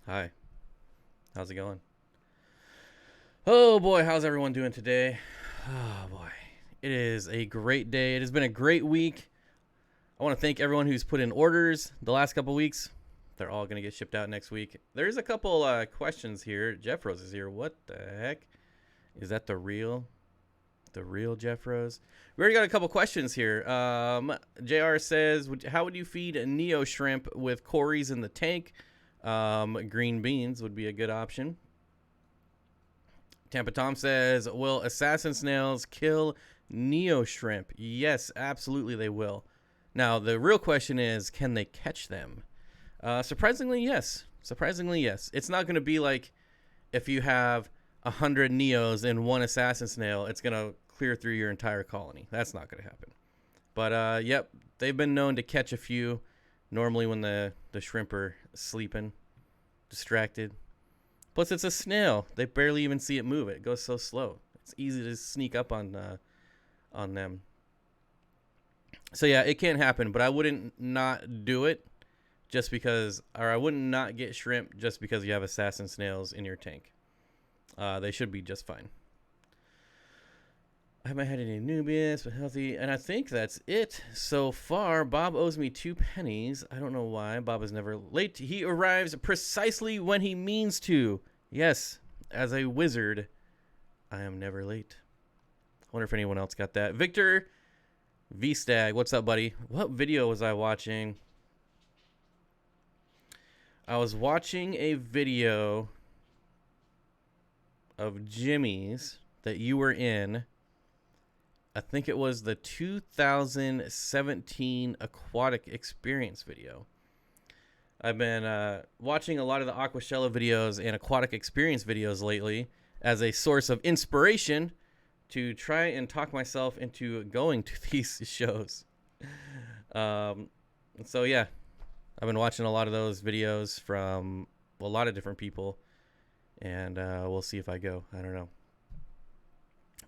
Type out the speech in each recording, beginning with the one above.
Hi, how's it going? Oh boy, how's everyone doing today? Oh boy, it is a great day. It has been a great week. I want to thank everyone who's put in orders the last couple weeks. They're all going to get shipped out next week. There's a couple questions here. Jeff Rose is here. What the heck? Is that the real Jeff Rose? We already got a couple questions here. JR says, how would you feed a Neo shrimp with Corys in the tank? Green beans would be a good option. Tampa Tom says, will assassin snails kill Neo shrimp? Yes, absolutely they will. Now, the real question is, can they catch them? Surprisingly, yes. Surprisingly, yes. It's not going to be like if you have 100 Neos in one assassin snail, it's going to clear through your entire colony. That's not going to happen. But, yep, they've been known to catch a few, normally when the shrimp are sleeping, distracted. Plus, it's a snail. They barely even see it move. It goes so slow. It's easy to sneak up on them. So yeah, it can happen, but I wouldn't not do it just because, or I wouldn't not get shrimp just because you have assassin snails in your tank. They should be just fine. I haven't had any Nubius, but healthy, and I think that's it so far. Bob owes me 2 pennies. I don't know why. Bob is never late. He arrives precisely when he means to. Yes, as a wizard, I am never late. I wonder if anyone else got that. Victor V-Stag, what's up, buddy? What video was I watching? I was watching a video of Jimmy's that you were in. I think it was the 2017 Aquatic Experience video. I've been watching a lot of the Aquashella videos and Aquatic Experience videos lately as a source of inspiration to try and talk myself into going to these shows. So yeah, I've been watching a lot of those videos from a lot of different people, and we'll see if I go. I don't know.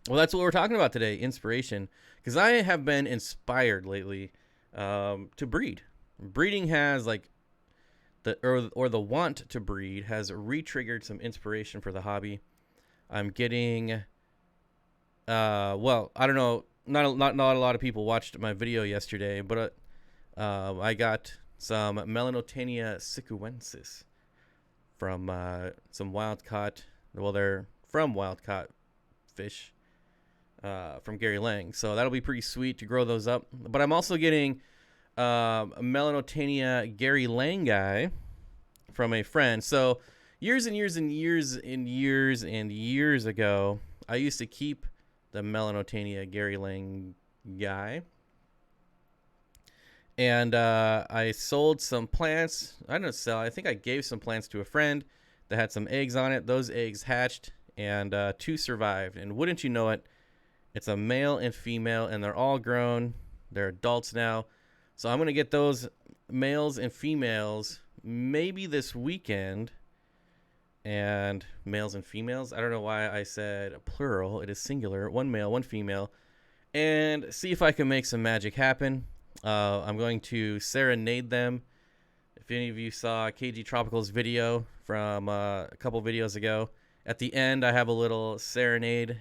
Well, that's what we're talking about today, inspiration. Because I have been inspired lately to breed. Breeding has like or the want to breed has re-triggered some inspiration for the hobby. I'm getting well, I don't know, not a lot of people watched my video yesterday, but I got some Melanotania sicuensis from some wild caught. Well, they're from wild caught fish from Gary Lang. So that'll be pretty sweet to grow those up. But I'm also getting a Melanotania Gary Lang guy from a friend. So years and years and years and years and years ago, I used to keep the Melanotania Gary Lang guy. And I sold some plants. I didn't sell. I think I gave some plants to a friend that had some eggs on it. Those eggs hatched, and 2 survived. And wouldn't you know it, it's a male and female, and they're all grown. They're adults now. So I'm going to get those males and females maybe this weekend. And males and females, I don't know why I said plural. It is singular. 1 male, 1 female. And see if I can make some magic happen. I'm going to serenade them. If any of you saw KG Tropical's video from a couple videos ago, at the end I have a little serenade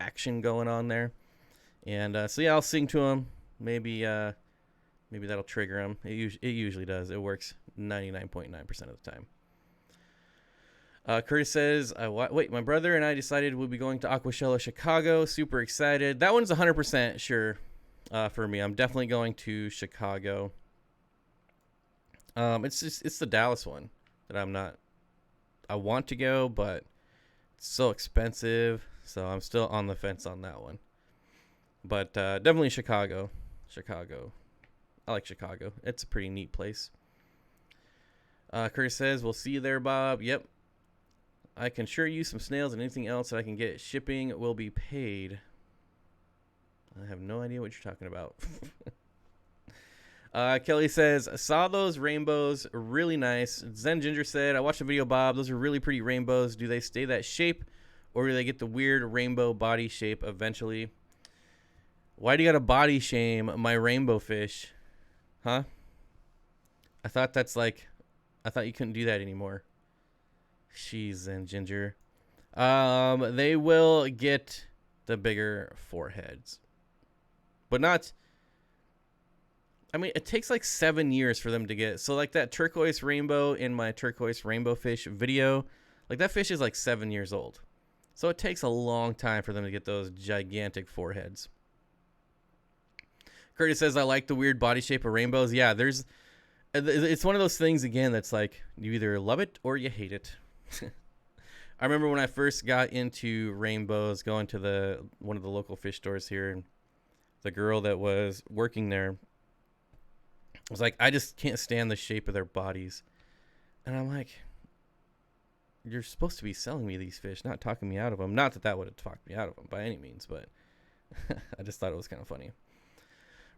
action going on there, and so yeah, I'll sing to him. Maybe that'll trigger him. It usually does. It works 99.9% of the time. Curtis says, wait, my brother and I decided we'll be going to Aquashella Chicago. Super excited. That one's 100% sure for me. I'm definitely going to Chicago. It's the Dallas one that I'm not. I want to go, but it's so expensive. So I'm still on the fence on that one. But definitely Chicago. Chicago. I like Chicago. It's a pretty neat place. Curtis says, we'll see you there, Bob. Yep. I can sure use some snails and anything else that I can get. Shipping will be paid. I have no idea what you're talking about. Kelly says, I saw those rainbows. Really nice. Zen Ginger said, I watched the video, Bob. Those are really pretty rainbows. Do they stay that shape? Or do they get the weird rainbow body shape eventually? Why do you got to body shame my rainbow fish? Huh? I thought you couldn't do that anymore. She's and Ginger. They will get the bigger foreheads, but not. I mean, it takes like 7 years for them to get. So like that turquoise rainbow in my turquoise rainbow fish video, like that fish is like 7 years old. So it takes a long time for them to get those gigantic foreheads. Curtis says, I like the weird body shape of rainbows. Yeah, it's one of those things, again, that's like you either love it or you hate it. I remember when I first got into rainbows, going to one of the local fish stores here, and the girl that was working there was like, I just can't stand the shape of their bodies. And I'm like, you're supposed to be selling me these fish, not talking me out of them. Not that that would have talked me out of them by any means, but I just thought it was kind of funny.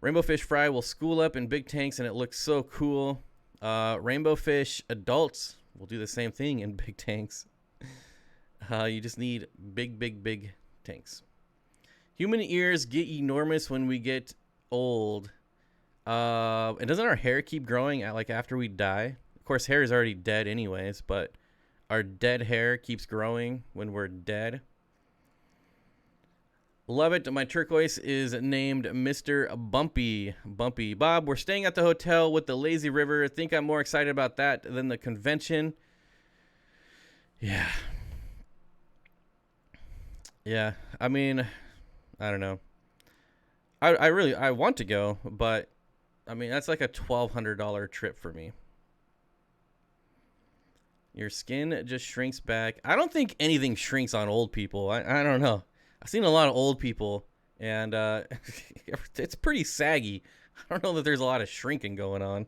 Rainbow fish fry will school up in big tanks, and it looks so cool. Rainbow fish adults will do the same thing in big tanks. You just need big tanks. Human ears get enormous when we get old. And doesn't our hair keep growing after we die? Of course, hair is already dead anyways, but our dead hair keeps growing when we're dead. Love it. My turquoise is named Mr. Bumpy. Bumpy. Bob, we're staying at the hotel with the lazy river. Think I'm more excited about that than the convention. Yeah. Yeah. I mean, I don't know. I want to go, but I mean, that's like a $1,200 trip for me. Your skin just shrinks back. I don't think anything shrinks on old people. I don't know. I've seen a lot of old people, and it's pretty saggy. I don't know that there's a lot of shrinking going on.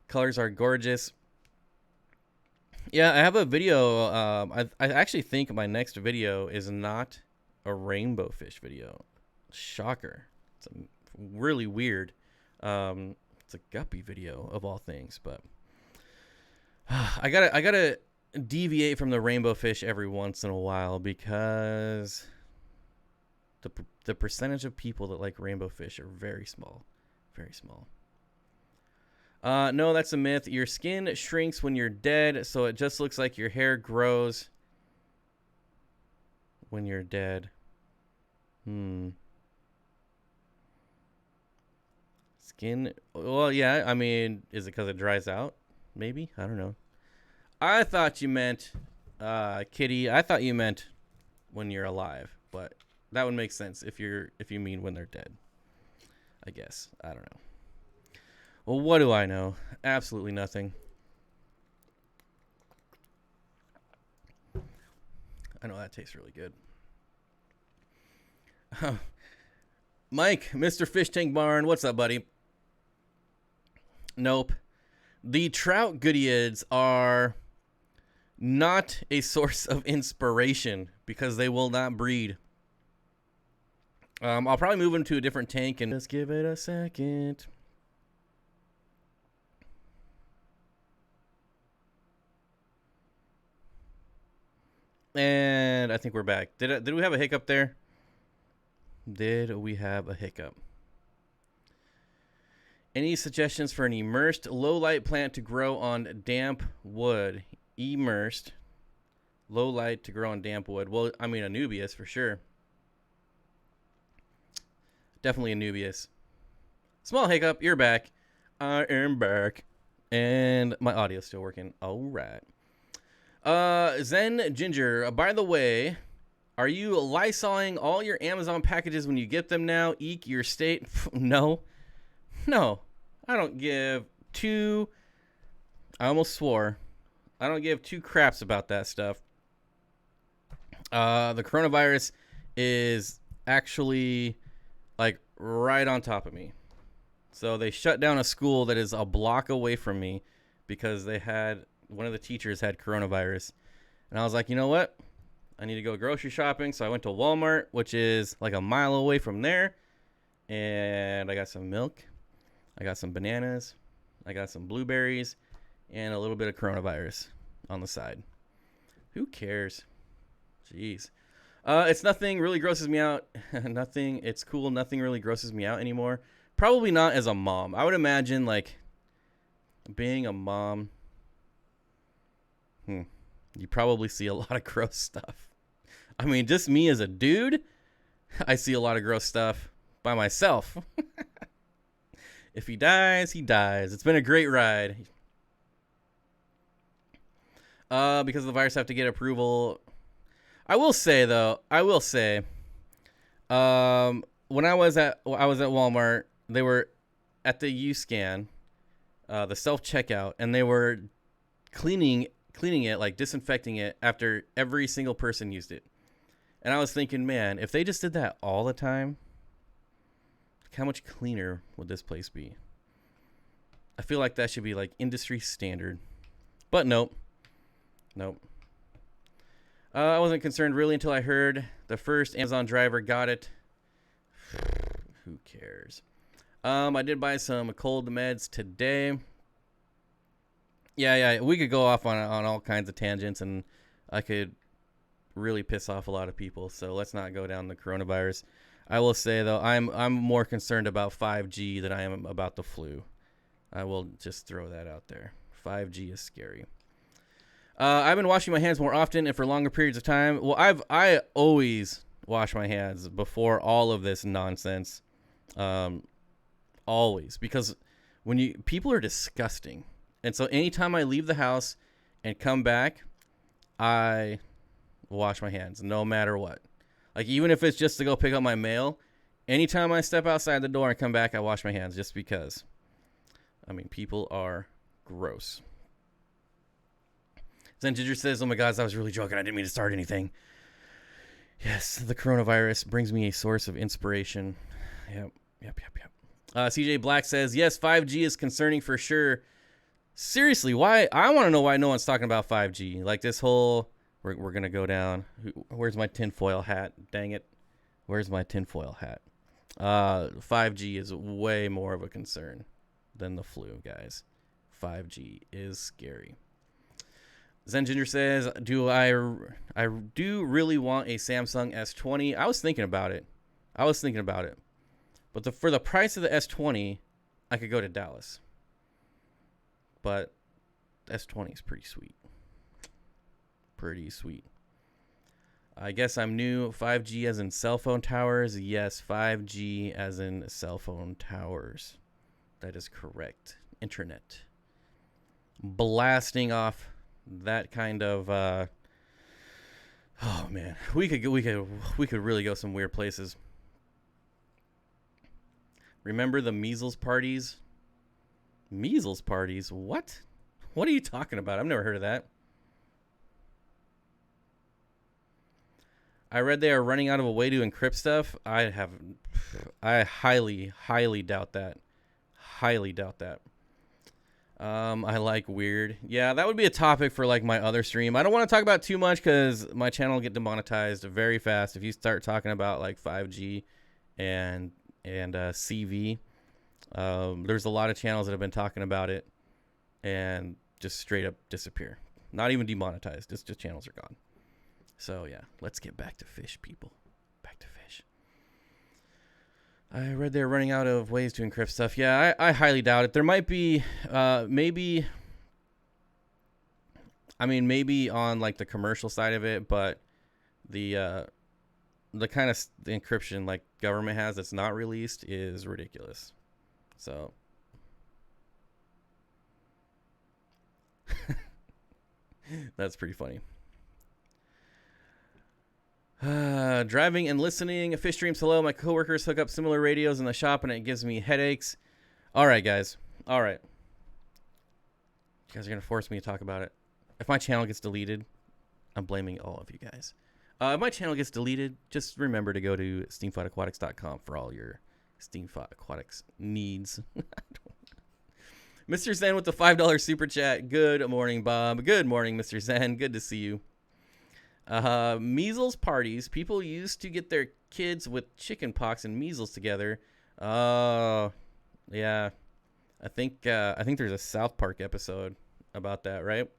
Colors are gorgeous. Yeah, I have a video. I actually think my next video is not a rainbow fish video. Shocker. It's really weird. It's a guppy video of all things, but I gotta deviate from the rainbow fish every once in a while because the percentage of people that like rainbow fish are very small. No, that's a myth. Your skin shrinks when you're dead, so it just looks like your hair grows when you're dead. Skin, well, yeah, I mean, is it because it dries out? Maybe, I don't know. I thought you meant, Kitty, I thought you meant when you're alive, but that would make sense if you mean when they're dead. I guess. I don't know. Well, what do I know? Absolutely nothing. I know that tastes really good. Mike, Mr. Fish Tank Barn, what's up, buddy? Nope. The trout goodieads are not a source of inspiration because they will not breed. I'll probably move them to a different tank and just give it a second. And I think we're back. Did we have a hiccup there? Did we have a hiccup? Any suggestions for an immersed low light plant to grow on damp wood? Immersed low light to grow on damp wood. Well, I mean, Anubias for sure. Definitely Anubias. Small hiccup. You're back. I am back. And my audio's still working. All right. Zen Ginger, by the way, are you Lysoling all your Amazon packages when you get them now? Eek your state. No. I don't give two. I almost swore. I don't give two craps about that stuff. The coronavirus is actually like right on top of me. So they shut down a school that is a block away from me because they had one of the teachers had coronavirus. And I was like, you know what? I need to go grocery shopping. So I went to Walmart, which is like a mile away from there. And I got some milk. I got some bananas. I got some blueberries. And a little bit of coronavirus on the side. Who cares? Jeez. It's nothing really grosses me out. Nothing. It's cool. Nothing really grosses me out anymore. Probably not as a mom. I would imagine like being a mom. You probably see a lot of gross stuff. I mean, just me as a dude, I see a lot of gross stuff by myself. If he dies, he dies. It's been a great ride. Because the virus have to get approval. I will say, when I was at Walmart, they were at the U-Scan, the self-checkout, and they were cleaning it, like disinfecting it after every single person used it. And I was thinking, man, if they just did that all the time, how much cleaner would this place be? I feel like that should be like industry standard. But nope. I wasn't concerned really until I heard the first Amazon driver got it. Who cares? I did buy some cold meds today. Yeah. We could go off on all kinds of tangents, and I could really piss off a lot of people. So let's not go down the coronavirus. I will say though, I'm more concerned about 5G than I am about the flu. I will just throw that out there. 5G is scary. I've been washing my hands more often and for longer periods of time. Well, I always wash my hands before all of this nonsense. Always, because people are disgusting. And so anytime I leave the house and come back, I wash my hands no matter what. Like, even if it's just to go pick up my mail, anytime I step outside the door and come back, I wash my hands just because. I mean, people are gross. Zen Ginger says, oh my God, I was really joking. I didn't mean to start anything. Yes, the coronavirus brings me a source of inspiration. Yep. CJ Black says, yes, 5G is concerning for sure. Seriously, why? I want to know why no one's talking about 5G. Like this whole, we're going to go down. Where's my tinfoil hat? Dang it. Where's my tinfoil hat? 5G is way more of a concern than the flu, guys. 5G is scary. Zen Ginger says, I do really want a Samsung S20. I was thinking about it. But for the price of the S20, I could go to Dallas. But S20 is pretty sweet. I guess I'm new. 5G as in cell phone towers. Yes, 5G as in cell phone towers. That is correct. Internet. Blasting off that kind of oh man, we could really go some weird places. Remember the measles parties? Measles parties? What are you talking about? I've never heard of that. I read they are running out of a way to encrypt stuff. I highly doubt that. I like weird. Yeah, that would be a topic for like my other stream. I don't want to talk about too much because my channel will get demonetized very fast if you start talking about like 5G and CV. There's a lot of channels that have been talking about it and just straight up disappear. Not even demonetized. It's just channels are gone. So yeah, let's get back to fish, people. Back to fish. I read they're running out of ways to encrypt stuff. Yeah, I highly doubt it. There might be, maybe on like the commercial side of it, but the kind of the encryption like government has that's not released is ridiculous. So that's pretty funny. Driving and listening. Fish streams. Hello. My coworkers hook up similar radios in the shop and it gives me headaches. All right, guys. All right. You guys are going to force me to talk about it. If my channel gets deleted, I'm blaming all of you guys. If my channel gets deleted, just remember to go to SteenfottAquatics.com for all your Steenfott Aquatics needs. Mr. Zen with the $5 super chat. Good morning, Bob. Good morning, Mr. Zen. Good to see you. Measles parties. People used to get their kids with chicken pox and measles together. Yeah. I think there's a South Park episode about that, right?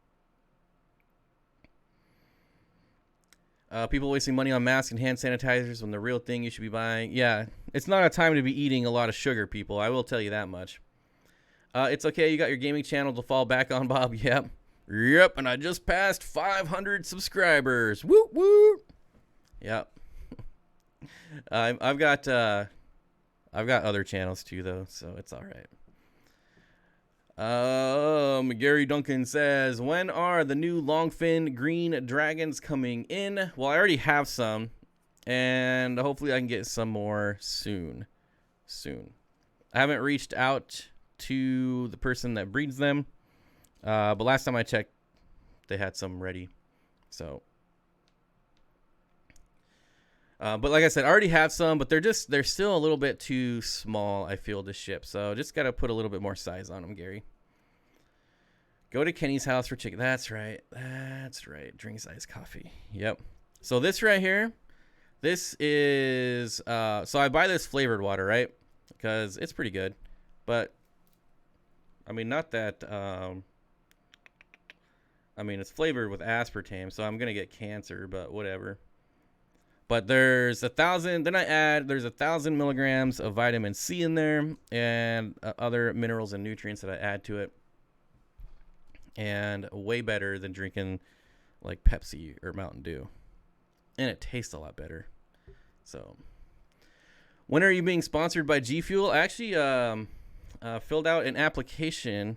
People wasting money on masks and hand sanitizers when the real thing you should be buying. Yeah, it's not a time to be eating a lot of sugar, people. I will tell you that much. It's okay. You got your gaming channel to fall back on, Bob. Yep. Yep, and I just passed 500 subscribers. Woo woo. Yep. I've got other channels too though, so it's all right. Gary Duncan says, when are the new longfin green dragons coming in? Well, I already have some, and hopefully I can get some more soon. I haven't reached out to the person that breeds them, but last time I checked, they had some ready. So, but like I said, I already have some, but they're still a little bit too small, I feel, to ship. So just got to put a little bit more size on them, Gary. Go to Kenny's house for chicken. That's right. Drink size coffee. Yep. So this right here, this is, so I buy this flavored water, right? Because it's pretty good. But, I mean, not that, I mean, it's flavored with aspartame, so I'm going to get cancer, but whatever. But there's 1,000, then there's 1,000 milligrams of vitamin C in there and other minerals and nutrients that I add to it. And way better than drinking like Pepsi or Mountain Dew. And it tastes a lot better. So, when are you being sponsored by G Fuel? I actually filled out an application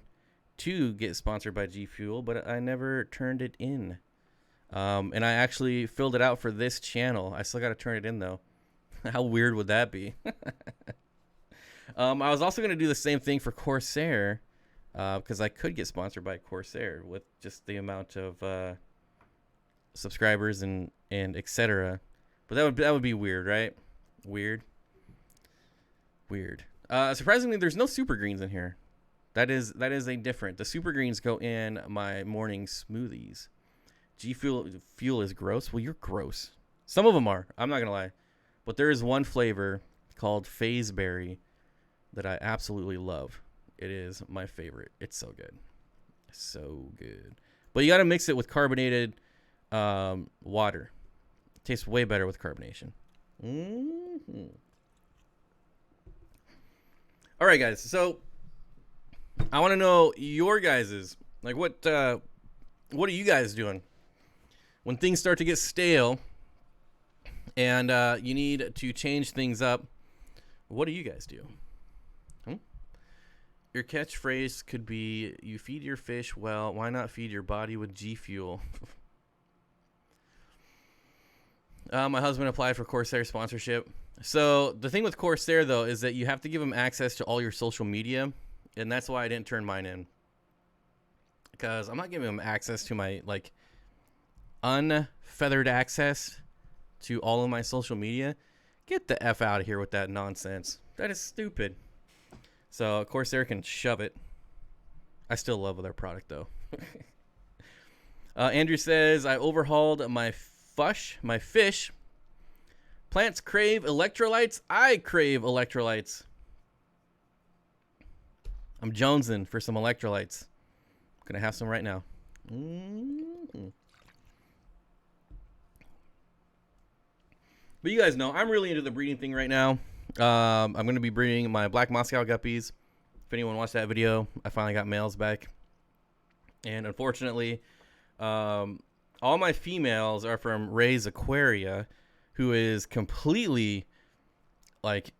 to get sponsored by G Fuel, but I never turned it in. And I actually filled it out for this channel. I still got to turn it in though. How weird would that be? I was also going to do the same thing for Corsair. Because I could get sponsored by Corsair with just the amount of subscribers and etc. But that would be weird, right? Weird. Surprisingly, there's no super greens in here. That is a different. The super greens go in my morning smoothies. G Fuel is gross. Well, you're gross. Some of them are. I'm not gonna lie, but there is one flavor called Phase Berry that I absolutely love. It is my favorite. It's so good. So good. But you got to mix it with carbonated water. It tastes way better with carbonation. Mm-hmm. All right, guys. So I want to know your guys's. Like, what are you guys doing when things start to get stale and you need to change things up? What do you guys do? Your catchphrase could be, you feed your fish well, why not feed your body with G Fuel? My husband applied for Corsair sponsorship. So the thing with Corsair, though, is that you have to give them access to all your social media, and that's why I didn't turn mine in. Because I'm not giving them access to my, like, unfeathered access to all of my social media. Get the F out of here with that nonsense. That is stupid. So, Corsair can shove it. I still love their product, though. Andrew says, I overhauled my fish. Plants crave electrolytes. I crave electrolytes. I'm jonesing for some electrolytes. I'm going to have some right now. Mm-hmm. But you guys know, I'm really into the breeding thing right now. I'm going to be breeding my black Moscow guppies. If anyone watched that video, I finally got males back. And unfortunately, all my females are from Ray's Aquaria, who is completely, like,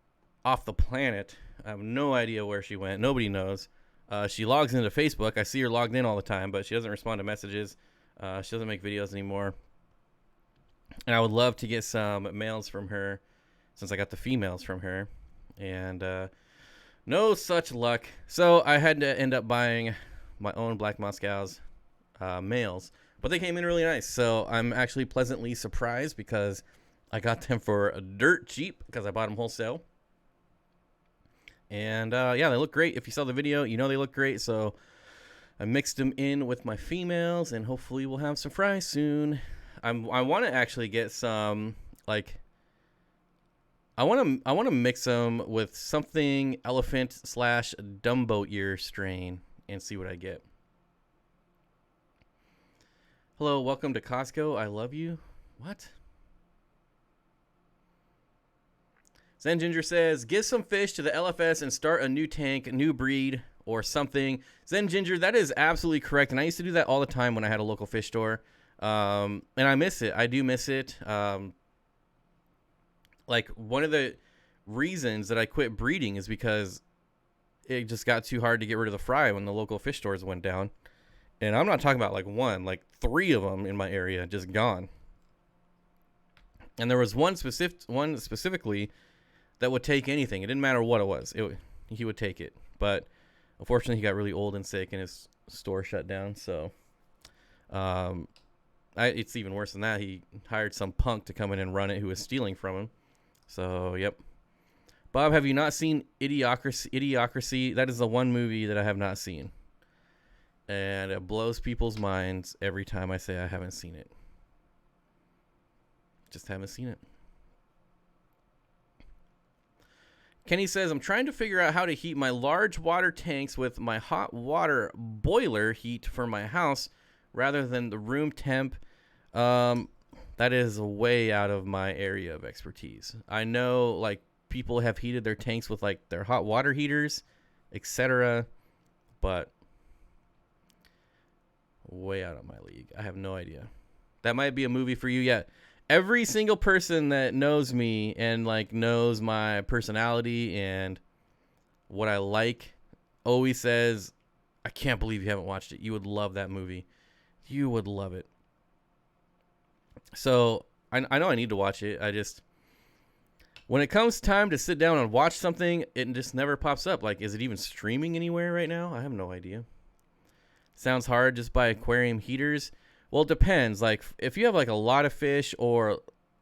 off the planet. I have no idea where she went. Nobody knows. She logs into Facebook. I see her logged in all the time, but she doesn't respond to messages. She doesn't make videos anymore. And I would love to get some males from her, since I got the females from her, and no such luck. So I had to end up buying my own black Moscows males, but they came in really nice. So I'm actually pleasantly surprised because I got them for dirt cheap because I bought them wholesale. And yeah, they look great. If you saw the video, you know they look great. So I mixed them in with my females, and hopefully we'll have some fries soon. I want to actually get some, like, I want to mix them with something elephant / Dumbo ear strain and see what I get. Hello, welcome to Costco. I love you. What? Zen Ginger says, give some fish to the LFS and start a new tank, new breed, or something. Zen Ginger, that is absolutely correct. And I used to do that all the time when I had a local fish store. And I miss it. I do miss it. Like, one of the reasons that I quit breeding is because it just got too hard to get rid of the fry when the local fish stores went down. And I'm not talking about like one, like 3 of them in my area just gone. And there was one specifically that would take anything. It didn't matter what it was. He would take it. But unfortunately, he got really old and sick, and his store shut down. So it's even worse than that. He hired some punk to come in and run it who was stealing from him. So, yep. Bob, have you not seen Idiocracy? Idiocracy, that is the one movie that I have not seen. And it blows people's minds every time I say I haven't seen it. Just haven't seen it. Kenny says, I'm trying to figure out how to heat my large water tanks with my hot water boiler heat for my house rather than the room temp. That is way out of my area of expertise. I know, like, people have heated their tanks with, like, their hot water heaters, etc. But way out of my league. I have no idea. That might be a movie for you yet. Every single person that knows me and, like, knows my personality and what I like always says, I can't believe you haven't watched it. You would love that movie. You would love it. So I know I need to watch it. I just, when it comes time to sit down and watch something, it just never pops up. Like, is it even streaming anywhere right now? I have no idea. Sounds hard. Just buy aquarium heaters. Well, it depends. Like, if you have like a lot of fish or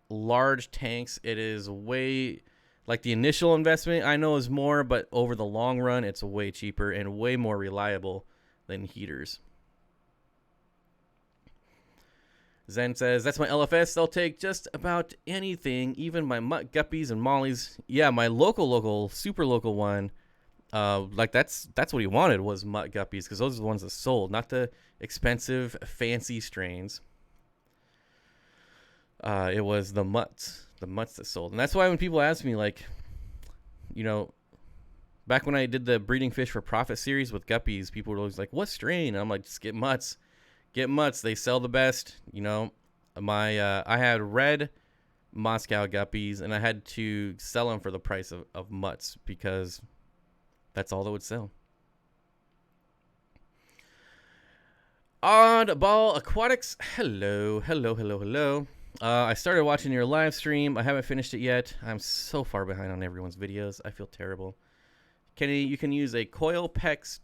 large tanks, it is way, like, the initial investment I know is more, but over the long run, it's way cheaper and way more reliable than heaters. Zen says, that's my LFS. They'll take just about anything, even my mutt guppies and mollies. Yeah, my local, super local one, like, that's what he wanted was mutt guppies, because those are the ones that sold, not the expensive, fancy strains. It was the mutts that sold. And that's why when people ask me, like, you know, back when I did the Breeding Fish for Profit series with guppies, people were always like, what strain? And I'm like, just get mutts. Get mutts. They sell the best. You know, I had red Moscow guppies, and I had to sell them for the price of mutts because that's all that would sell. Oddball Aquatics. Hello. I started watching your live stream. I haven't finished it yet. I'm so far behind on everyone's videos. I feel terrible. Kenny, you can use a Coilpex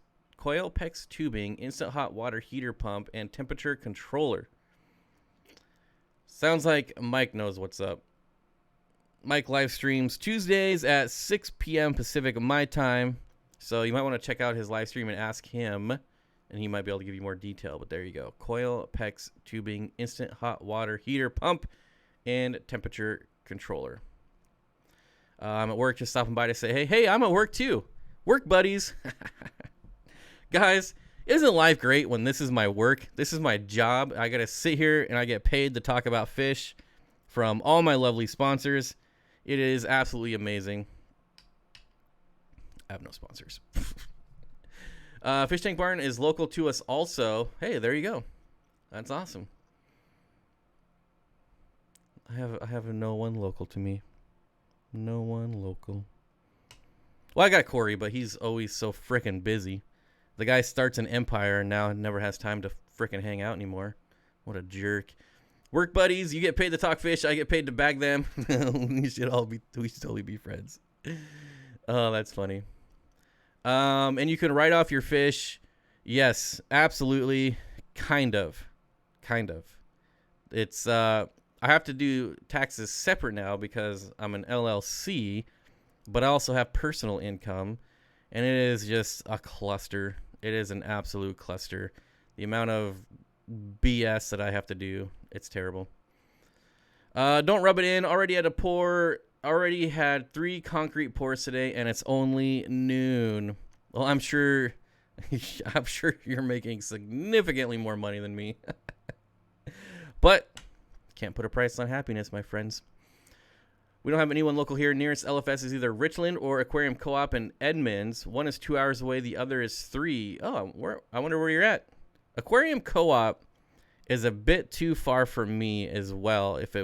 tubing, instant hot water heater pump, and temperature controller. Sounds like Mike knows what's up. Mike live streams Tuesdays at 6 p.m. Pacific my time. So you might want to check out his live stream and ask him, and he might be able to give you more detail. But there you go. Coilpex tubing, instant hot water heater pump, and temperature controller. I'm at work, just stopping by to say, hey, I'm at work too. Work buddies. Guys, isn't life great when this is my work? This is my job. I got to sit here and I get paid to talk about fish from all my lovely sponsors. It is absolutely amazing. I have no sponsors. Fish Tank Barn is local to us also. Hey, there you go. That's awesome. I have no one local to me. No one local. Well, I got Corey, but he's always so frickin' busy. The guy starts an empire and now never has time to frickin' hang out anymore. What a jerk. Work buddies, you get paid to talk fish, I get paid to bag them. we should totally be friends. Oh, that's funny. And you can write off your fish. Yes, absolutely. Kind of. It's I have to do taxes separate now because I'm an LLC, but I also have personal income, and it is just a cluster. It is an absolute cluster. The amount of BS that I have to do, it's terrible. Don't rub it in. Already had 3 concrete pours today, and it's only noon. Well, I'm sure you're making significantly more money than me. But can't put a price on happiness, my friends. We don't have anyone local here. Nearest LFS is either Richland or Aquarium Co-op in Edmonds. One is 2 hours away. The other is 3. Oh, I wonder where you're at. Aquarium Co-op is a bit too far for me as well. If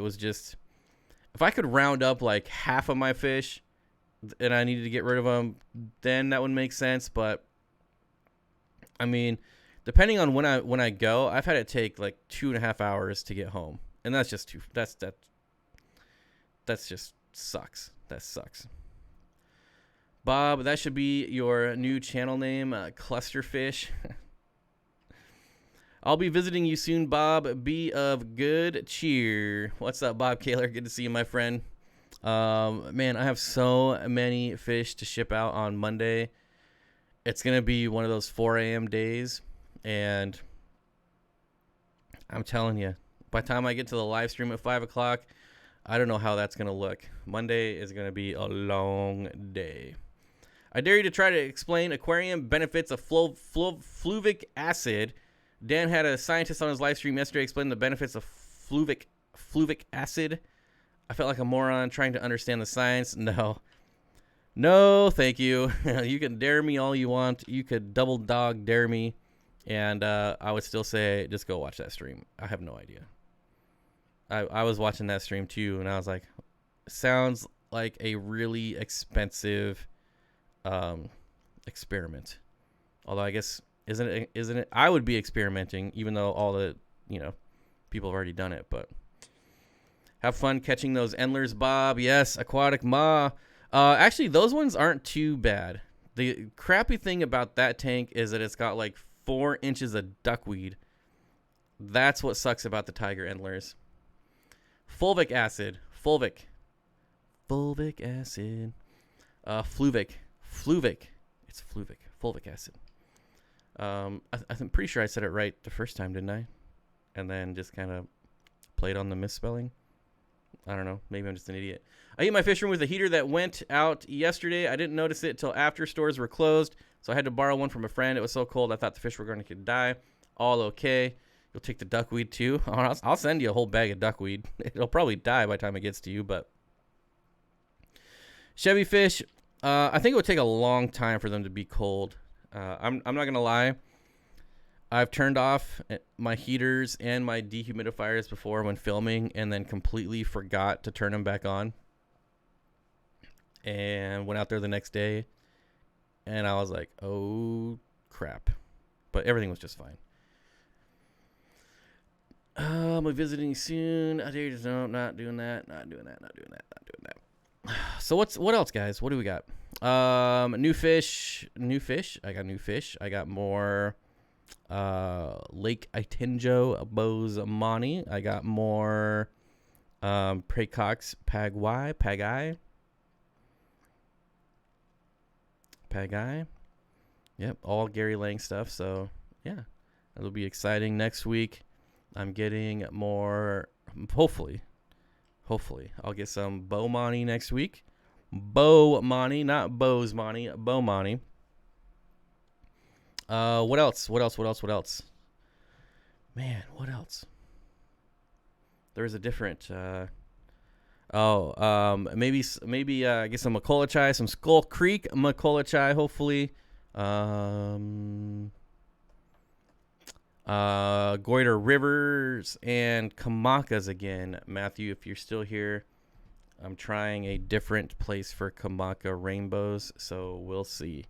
I could round up like half of my fish and I needed to get rid of them, then that would make sense. But I mean, depending on when I go, I've had it take like 2.5 hours to get home, and that's just that's just sucks. That sucks. Bob, that should be your new channel name, Clusterfish. I'll be visiting you soon, Bob. Be of good cheer. What's up, Bob Kaler? Good to see you, my friend. Man, I have so many fish to ship out on Monday. It's going to be one of those 4 a.m. days, and I'm telling you, by the time I get to the live stream at 5 o'clock, I don't know how that's going to look. Monday is going to be a long day. I dare you to try to explain aquarium benefits of fluvic acid. Dan had a scientist on his live stream yesterday explain the benefits of fluvic acid. I felt like a moron trying to understand the science. No, thank you. You can dare me all you want. You could double dog dare me, and I would still say just go watch that stream. I have no idea. I was watching that stream too, and I was like, sounds like a really expensive experiment. Although I guess isn't it? I would be experimenting, even though all the people have already done it. But have fun catching those endlers, Bob. Yes, Aquatic Ma. Actually, those ones aren't too bad. The crappy thing about that tank is that it's got like 4 inches of duckweed. That's what sucks about the tiger endlers. Fulvic acid. Fulvic acid. Fluvic. It's fluvic. Fulvic acid. I'm pretty sure I said it right the first time, didn't I? And then just kind of played on the misspelling. I don't know. Maybe I'm just an idiot. I heat my fish room with a heater that went out yesterday. I didn't notice it until after stores were closed, so I had to borrow one from a friend. It was so cold I thought the fish were going to die. All okay. You'll take the duckweed too? I'll send you a whole bag of duckweed. It'll probably die by the time it gets to you, but Chevy fish, I think it would take a long time for them to be cold. I'm not going to lie. I've turned off my heaters and my dehumidifiers before when filming and then completely forgot to turn them back on. And went out there the next day and I was like, oh crap. But everything was just fine. I'll be visiting soon. I dare you to know, not doing that. So what else, guys? What do we got? New fish. I got new fish. I got more Lake Itenjo Bosemani. I got more Pracox Pagi. Yep, all Gary Lang stuff. So yeah, it'll be exciting next week. I'm getting more. Hopefully, I'll get some Bomani next week. Bomani, not Bosemani. Bomani. What else? Man, what else? There's a different. Maybe get some Macolichai, some Skull Creek Macolichai, hopefully. Goiter Rivers and Kamakas again. Matthew, if you're still here, I'm trying a different place for Kamaka rainbows, so we'll see.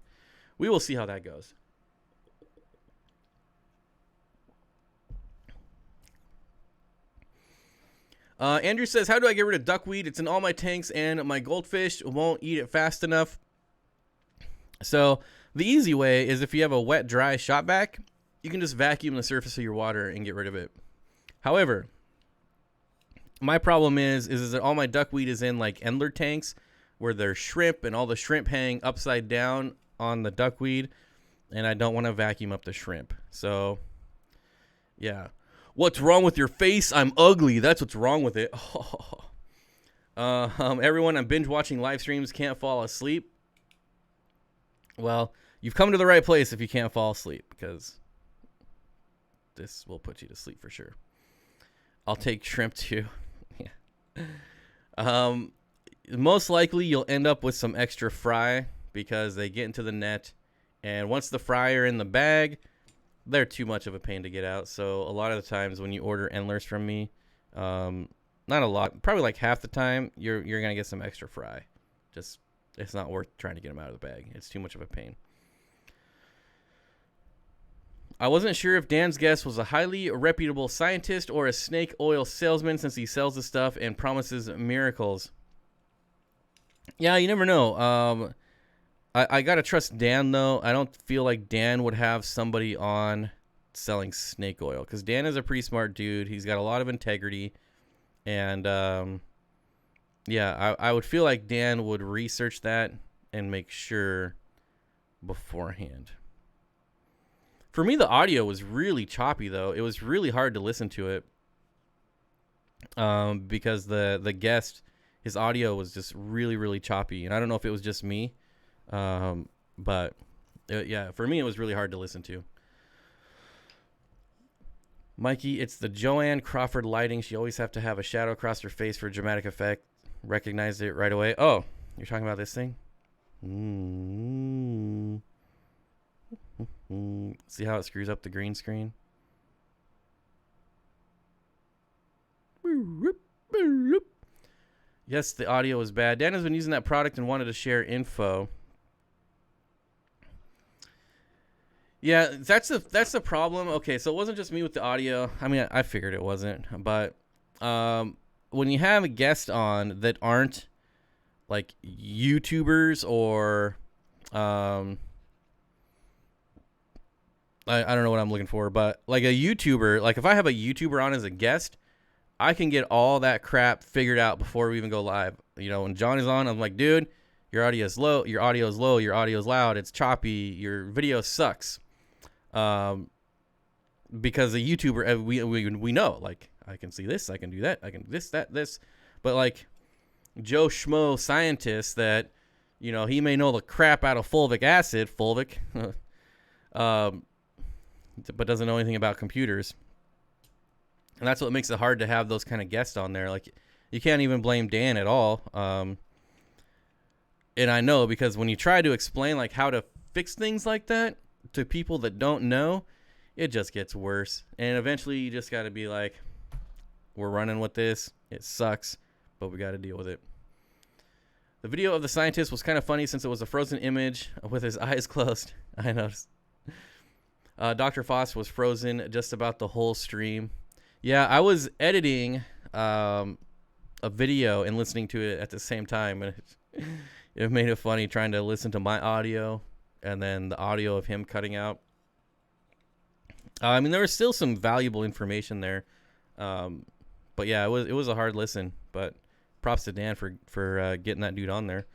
We will see how that goes. Andrew says, how do I get rid of duckweed? It's in all my tanks and my goldfish won't eat it fast enough. So the easy way is if you have a wet, dry shop vac, you can just vacuum the surface of your water and get rid of it. However, my problem is that all my duckweed is in like endler tanks where there's shrimp and all the shrimp hang upside down on the duckweed, and I don't want to vacuum up the shrimp. So, yeah. What's wrong with your face? I'm ugly. That's what's wrong with it. Everyone, I'm binge watching live streams. Can't fall asleep. Well, you've come to the right place if you can't fall asleep, because this will put you to sleep for sure. I'll take shrimp too. Yeah. most likely you'll end up with some extra fry because they get into the net, and once the fry are in the bag, they're too much of a pain to get out. So a lot of the times when you order endlers from me, not a lot, probably like half the time, you're gonna get some extra fry. Just, it's not worth trying to get them out of the bag. It's too much of a pain. I wasn't sure if Dan's guest was a highly reputable scientist or a snake oil salesman, since he sells the stuff and promises miracles. Yeah, you never know. I gotta trust Dan, though. I don't feel like Dan would have somebody on selling snake oil, because Dan is a pretty smart dude. He's got a lot of integrity, and yeah, I would feel like Dan would research that and make sure beforehand. For me, the audio was really choppy, though. It was really hard to listen to it, because the guest, his audio was just really, really choppy, and I don't know if it was just me. But yeah, for me, it was really hard to listen to. Mikey, it's the Joanne Crawford lighting. She always have to have a shadow across her face for dramatic effect. Recognized it right away. Oh, you're talking about this thing? See how it screws up the green screen? Yes, the audio is bad. Dan has been using that product and wanted to share info. Yeah, that's the problem. Okay, so it wasn't just me with the audio. I mean, I figured it wasn't, but when you have a guest on that aren't like YouTubers or I don't know what I'm looking for, but like a YouTuber, like if I have a YouTuber on as a guest, I can get all that crap figured out before we even go live. You know, when John is on, I'm like, dude, your audio is low, your audio is low, your audio is loud, it's choppy, your video sucks. Because a YouTuber, we know, like, I can see this, I can do that, I can this, but like Joe Schmo scientist that, you know, he may know the crap out of fulvic acid, but doesn't know anything about computers. And that's what makes it hard to have those kind of guests on there. Like, you can't even blame Dan at all. And I know, because when you try to explain like how to fix things like that to people that don't know, it just gets worse. And eventually you just got to be like, we're running with this. It sucks, but we got to deal with it. The video of the scientist was kind of funny since it was a frozen image with his eyes closed. I noticed. Dr. Foss was frozen just about the whole stream. Yeah, I was editing a video and listening to it at the same time, and it made it funny trying to listen to my audio and then the audio of him cutting out. I mean, there was still some valuable information there, but yeah, it was a hard listen. But props to Dan for getting that dude on there.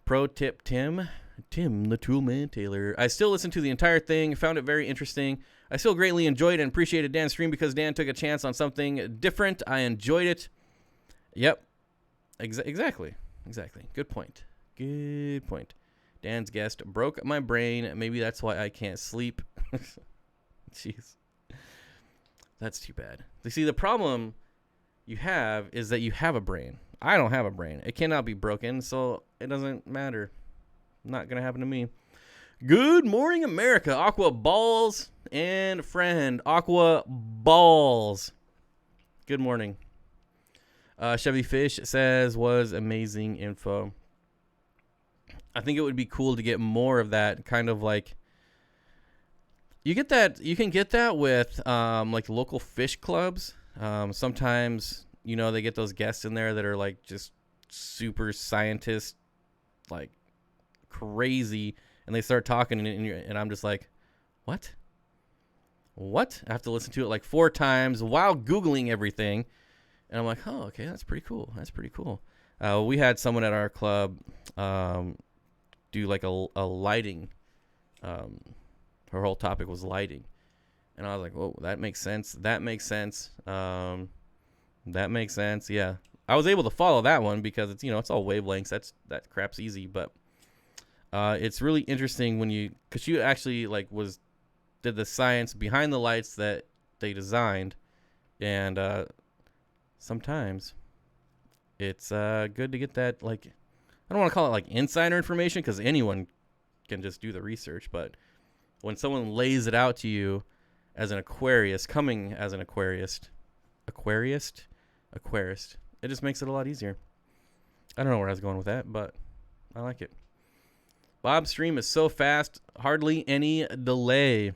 Pro tip, Tim the Toolman Taylor. I still listened to the entire thing, found it very interesting. I still greatly enjoyed and appreciated Dan's stream because Dan took a chance on something different. I enjoyed it. Yep. Exactly. Good point. Dan's guest broke my brain. Maybe that's why I can't sleep. Jeez. That's too bad. You see, the problem you have is that you have a brain. I don't have a brain. It cannot be broken, so it doesn't matter. Not going to happen to me. Good morning, America. Aqua Balls and friend. Aqua Balls. Good morning. Chevy Fish says, was amazing info. I think it would be cool to get more of that kind of like, you can get that with like local fish clubs. Sometimes, you know, they get those guests in there that are like just super scientist, like crazy, and they start talking and I'm just like, what? I have to listen to it like 4 times while Googling everything. And I'm like, oh, okay, that's pretty cool. We had someone at our club do like a lighting. Her whole topic was lighting. And I was like, whoa, that makes sense. That makes sense. Yeah. I was able to follow that one because it's, you know, it's all wavelengths. That crap's easy. But it's really interesting because you actually like did the science behind the lights that they designed. And sometimes it's good to get that, like, I don't want to call it like insider information because anyone can just do the research, but when someone lays it out to you as an Aquarius, coming as an aquarist, it just makes it a lot easier. I don't know where I was going with that, but I like it. Bob's stream is so fast, hardly any delay.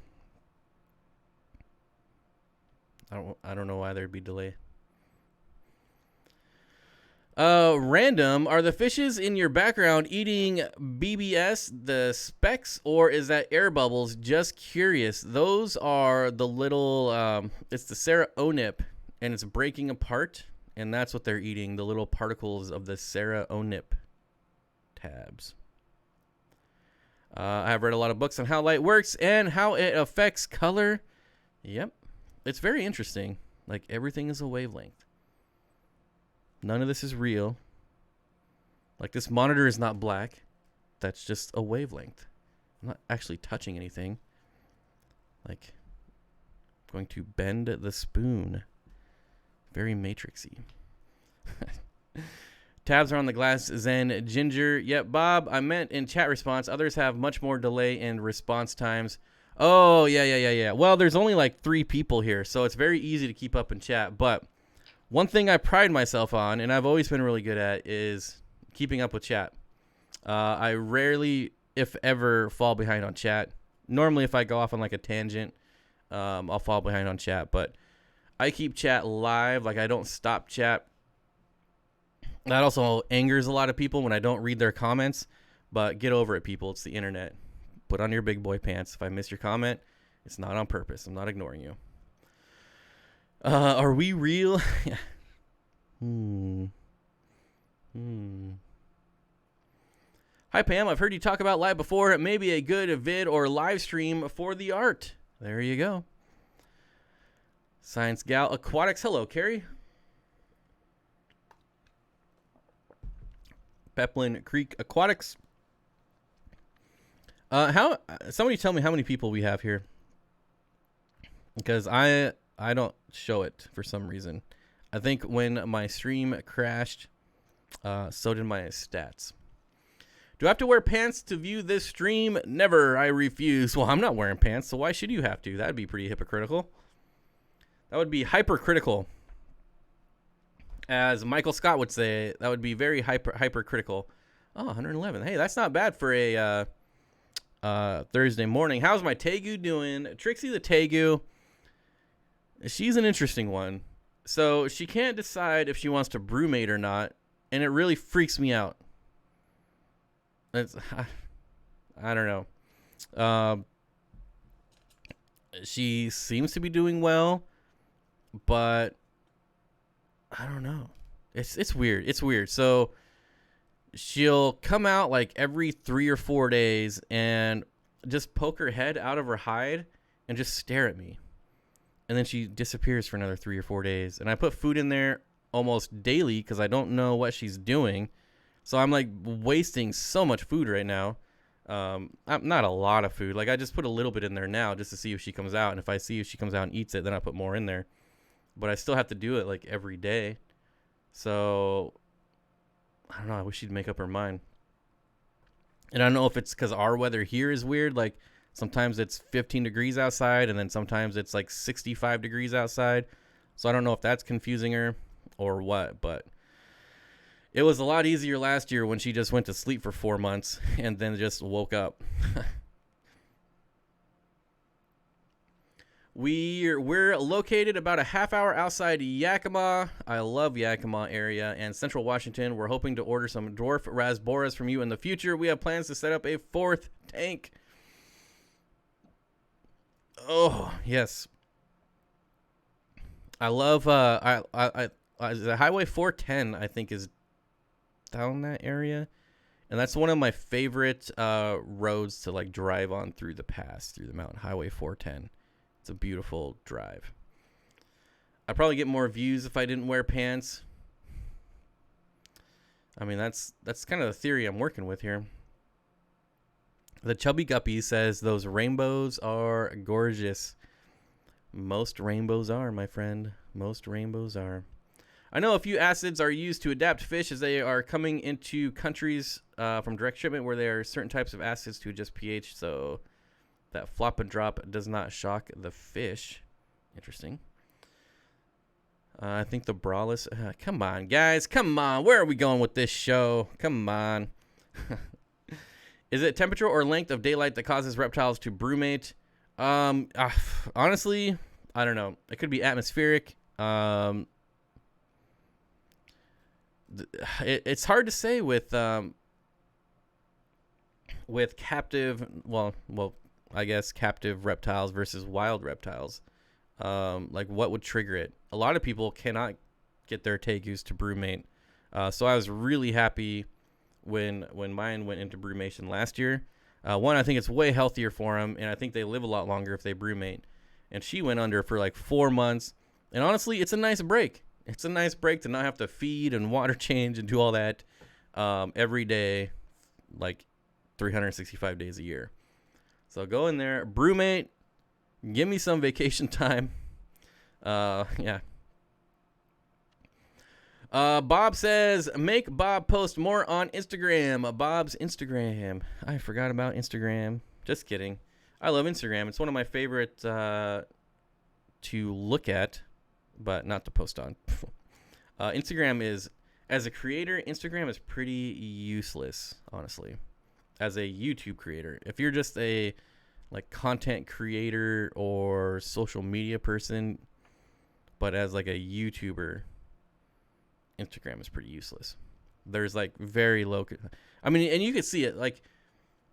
I don't know why there'd be delay. Random, are the fishes in your background eating BBS, the specks, or is that air bubbles? Just curious. Those are the little, it's the Sarah Onip, and it's breaking apart, and that's what they're eating, the little particles of the Sarah Onip tabs. I have read a lot of books on how light works and how it affects color. Yep. It's very interesting. Like, everything is a wavelength. None of this is real. Like, this monitor is not black. That's just a wavelength. I'm not actually touching anything. Like, I'm going to bend the spoon. Very matrixy. Tabs are on the glass. Zen Ginger. Yep, Bob, I meant in chat response. Others have much more delay in response times. Oh, yeah. Well, there's only like 3 people here, so it's very easy to keep up in chat. But one thing I pride myself on, and I've always been really good at, is keeping up with chat. I rarely, if ever, fall behind on chat. Normally, if I go off on like a tangent, I'll fall behind on chat. But I keep chat live. Like, I don't stop chat. That also angers a lot of people when I don't read their comments. But get over it, people. It's the internet. Put on your big boy pants. If I miss your comment, it's not on purpose. I'm not ignoring you. Are we real? Hi, Pam. I've heard you talk about live before. Maybe a good vid or live stream for the art. There you go. Science Gal Aquatics. Hello, Carrie. Peplin Creek Aquatics. Somebody tell me how many people we have here. Because I don't show it for some reason. I think when my stream crashed, so did my stats. Do I have to wear pants to view this stream? Never. I refuse. Well, I'm not wearing pants, so why should you have to? That'd be pretty hypocritical. That would be hypercritical. As Michael Scott would say, that would be very hypercritical. Oh, 111. Hey, that's not bad for a Thursday morning. How's my Tegu doing? Trixie the Tegu. She's an interesting one. So she can't decide if she wants to brewmate or not, and it really freaks me out. I don't know. She seems to be doing well, but I don't know. It's weird. It's weird. So she'll come out like every 3 or 4 days and just poke her head out of her hide and just stare at me. And then she disappears for another 3 or 4 days. And I put food in there almost daily because I don't know what she's doing. So I'm like wasting so much food right now. Not a lot of food. Like, I just put a little bit in there now just to see if she comes out. And if I see if she comes out and eats it, then I put more in there. But I still have to do it like every day. So I don't know. I wish she'd make up her mind. And I don't know if it's because our weather here is weird. Like, sometimes it's 15 degrees outside, and then sometimes it's like 65 degrees outside. So I don't know if that's confusing her or what. But it was a lot easier last year when she just went to sleep for 4 months and then just woke up. We're located about a half hour outside Yakima. I love Yakima area and Central Washington. We're hoping to order some dwarf rasboras from you in the future. We have plans to set up a 4th tank. Oh, yes. I love the Highway 410, I think, is down that area. And that's one of my favorite roads to like drive on through the pass, through the mountain. Highway 410. It's a beautiful drive. I'd probably get more views if I didn't wear pants. I mean, that's kind of the theory I'm working with here. The Chubby Guppy says those rainbows are gorgeous. Most rainbows are, my friend. Most rainbows are. I know a few acids are used to adapt fish as they are coming into countries from direct shipment where there are certain types of acids to adjust pH, so that flop and drop does not shock the fish. Interesting. I think the braless. Come on, guys. Come on. Where are we going with this show? Come on. Is it temperature or length of daylight that causes reptiles to brumate? Honestly, I don't know. It could be atmospheric. It's hard to say with captive. Well, I guess captive reptiles versus wild reptiles. Like what would trigger it? A lot of people cannot get their tegus to brumate. So I was really happy when mine went into brumation last year. One, I think it's way healthier for them, and I think they live a lot longer if they brumate. And she went under for like 4 months. And honestly, it's a nice break. It's a nice break to not have to feed and water change and do all that every day, like 365 days a year. So go in there, brumate, give me some vacation time. Yeah. Bob says, make Bob post more on Instagram. Bob's Instagram. I forgot about Instagram. Just kidding. I love Instagram. It's one of my favorite to look at, but not to post on. Instagram is, as a creator, Instagram is pretty useless, honestly, as a YouTube creator. If you're just a like content creator or social media person, but as like a YouTuber, Instagram is pretty useless. There's like very low. I mean, and you could see it. Like,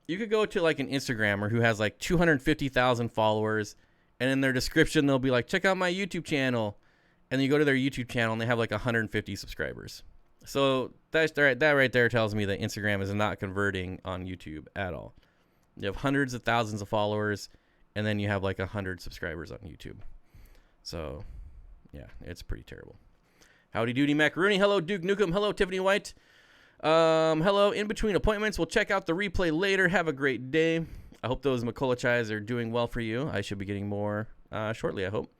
you could go to like an Instagrammer who has like 250,000 followers, and in their description they'll be like, check out my YouTube channel. And then you go to their YouTube channel and they have like 150 subscribers. So that right there tells me that Instagram is not converting on YouTube at all. You have hundreds of thousands of followers, and then you have like 100 subscribers on YouTube. So yeah, it's pretty terrible. Howdy doody macaroni. Hello Duke Nukem. Hello Tiffany White. Hello in between appointments. We'll check out the replay later. Have a great day. I hope those McCullochis are doing well for you. I should be getting more shortly, I hope.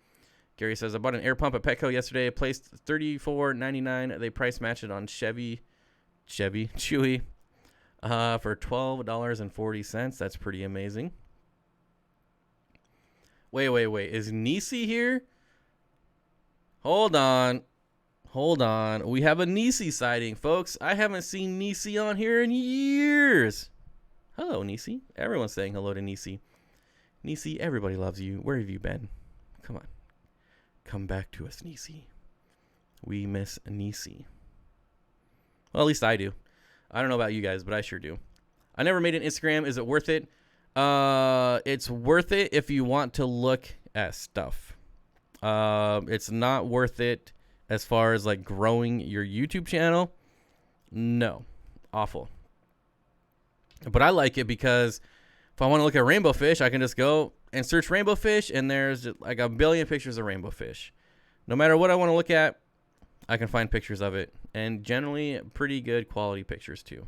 Gary says, I bought an air pump at Petco yesterday. I placed $34.99. They price matched it on Chewy, for $12.40. That's pretty amazing. Wait. Is Nisi here? Hold on. We have a Nisi sighting, folks. I haven't seen Nisi on here in years. Hello, Nisi. Everyone's saying hello to Nisi. Nisi, everybody loves you. Where have you been? Come on. Come back to us, Nisi. We miss Nisi. Well, at least I do. I don't know about you guys, but I sure do. I never made an Instagram. Is it worth it? It's worth it if you want to look at stuff. It's not worth it as far as like growing your YouTube channel. No. Awful. But I like it because if I want to look at rainbow fish, I can just go and search rainbow fish, and there's like a billion pictures of rainbow fish. No matter what I want to look at, I can find pictures of it, and generally pretty good quality pictures too.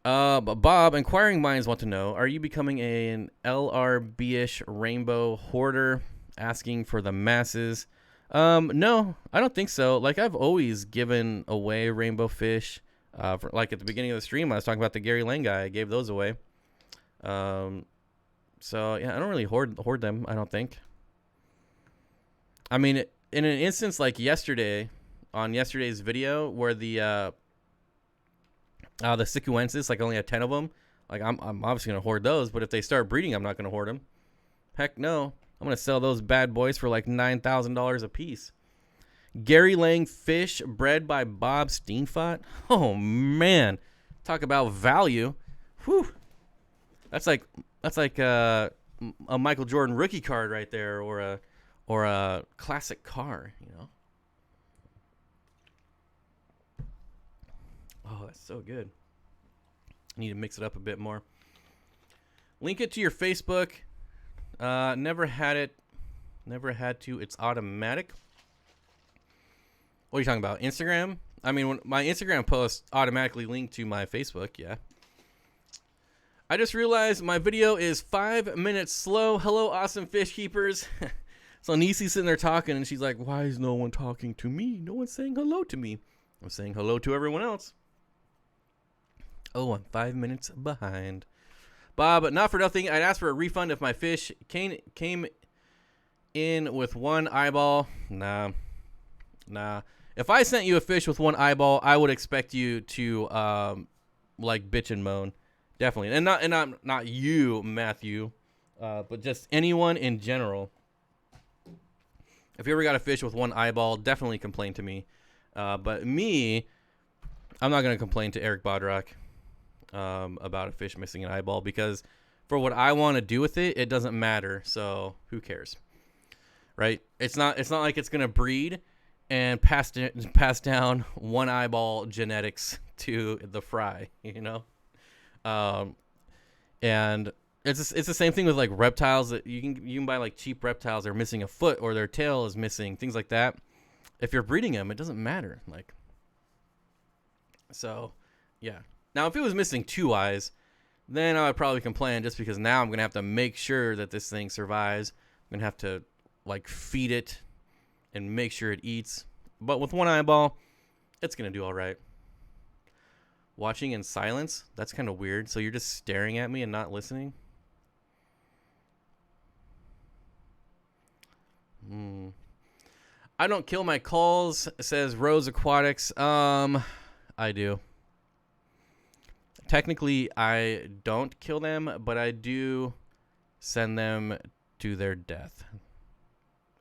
But Bob, inquiring minds want to know, are you becoming an LRB-ish rainbow hoarder, asking for the masses? No, I don't think so. Like, I've always given away rainbow fish. Like at the beginning of the stream, I was talking about the Gary Lang guy. I gave those away. So yeah, I don't really hoard them, I don't think. I mean, in an instance like yesterday, on yesterday's video, where the Sicuensis, like, only had 10 of them, like, I'm obviously gonna hoard those. But if they start breeding, I'm not gonna hoard them. Heck no, I'm gonna sell those bad boys for like $9,000 a piece. Gary Lang fish bred by Bob Steenfott. Oh man, talk about value. Whew. That's like a Michael Jordan rookie card right there, or a classic car, you know. Oh, that's so good. I need to mix it up a bit more. Link it to your Facebook. Never had it. Never had to. It's automatic. What are you talking about? Instagram? I mean, when my Instagram posts automatically link to my Facebook, yeah. I just realized my video is 5 minutes slow. Hello, awesome fish keepers. So Nisi's sitting there talking, and she's like, why is no one talking to me? No one's saying hello to me. I'm saying hello to everyone else. Oh, I'm 5 minutes behind. Bob, not for nothing, I'd ask for a refund if my fish came in with one eyeball. Nah. If I sent you a fish with one eyeball, I would expect you to like bitch and moan. Definitely. And not you, Matthew, but just anyone in general. If you ever got a fish with one eyeball, definitely complain to me. But me, I'm not going to complain to Eric Bodrock about a fish missing an eyeball, because for what I want to do with it, it doesn't matter. So who cares, right? It's not like it's going to breed and pass down one eyeball genetics to the fry, you know? And it's the same thing with like reptiles that you can buy like cheap reptiles. They're missing a foot or their tail is missing, things like that. If you're breeding them, it doesn't matter. Like, so yeah. Now, if it was missing two eyes, then I would probably complain, just because now I'm going to have to make sure that this thing survives. I'm going to have to like feed it and make sure it eats. But with one eyeball, it's going to do all right. Watching in silence? That's kind of weird. So you're just staring at me and not listening? I don't kill my culls, says Rose Aquatics. I do. Technically, I don't kill them, but I do send them to their death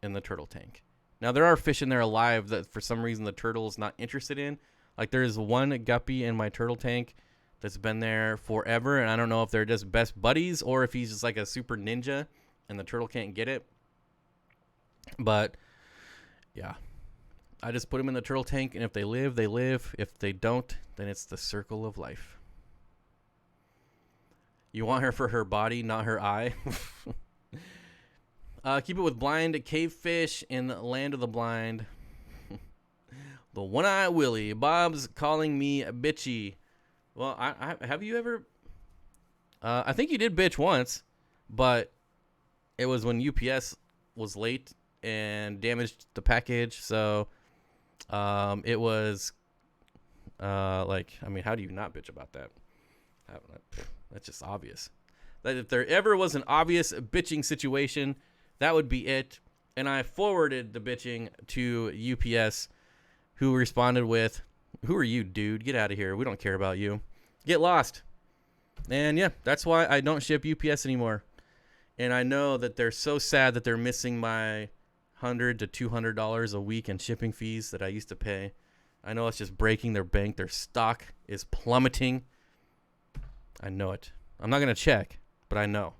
in the turtle tank. Now, there are fish in there alive that for some reason the turtle is not interested in. Like, there's one guppy in my turtle tank that's been there forever, and I don't know if they're just best buddies or if he's just like a super ninja and the turtle can't get it. But, yeah. I just put them in the turtle tank, and if they live, they live. If they don't, then it's the circle of life. You want her for her body, not her eye. Keep it with blind cave fish in the land of the blind. The one-eye Willie. Bob's calling me bitchy. Well, I have you ever... I think you did bitch once, but it was when UPS was late and damaged the package. So it was like, I mean, how do you not bitch about that? That's just obvious. That if there ever was an obvious bitching situation, that would be it. And I forwarded the bitching to UPS, who responded with, "Who are you, dude? Get out of here. We don't care about you. Get lost." And yeah, that's why I don't ship UPS anymore. And I know that they're so sad that they're missing my $100 to $200 a week in shipping fees that I used to pay. I know it's just breaking their bank. Their stock is plummeting. I know it. I'm not going to check, but I know.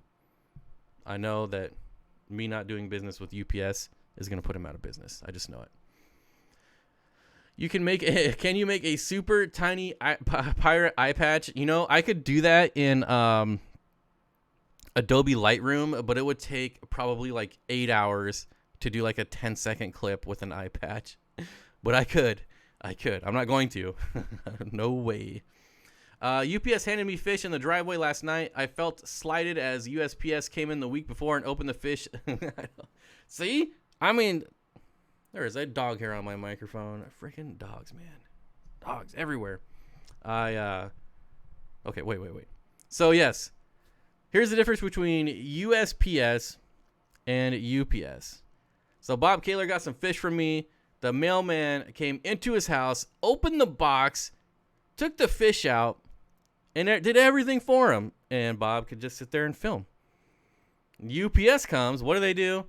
I know that me not doing business with UPS is going to put them out of business. I just know it. Can you make a super tiny pirate eye patch? You know, I could do that in Adobe Lightroom, but it would take probably like 8 hours to do like a 10-second clip with an eye patch. But I could. I'm not going to. No way. UPS handed me fish in the driveway last night. I felt slighted as USPS came in the week before and opened the fish. See? I mean, there is a dog hair on my microphone. Freaking dogs, man. Dogs everywhere. Okay, wait. So, yes. Here's the difference between USPS and UPS. So, Bob Kaler got some fish from me. The mailman came into his house, opened the box, took the fish out, and did everything for him. And Bob could just sit there and film. UPS comes. What do?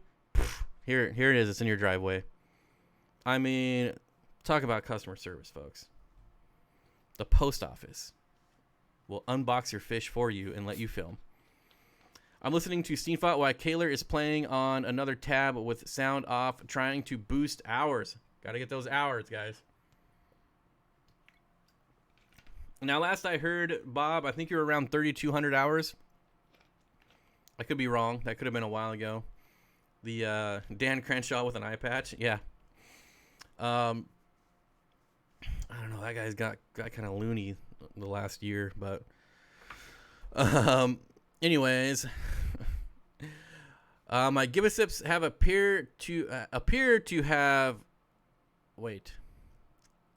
Here it is. It's in your driveway. I mean, talk about customer service, folks. The post office will unbox your fish for you and let you film. I'm listening to Steenfott while Kaler is playing on another tab with sound off, trying to boost hours. Got to get those hours, guys. Now, last I heard, Bob, I think you're around 3,200 hours. I could be wrong. That could have been a while ago. The Dan Crenshaw with an eye patch. Yeah. I don't know. That guy's got kind of loony the last year, but anyways, My Gibbosips have appear to have. Wait.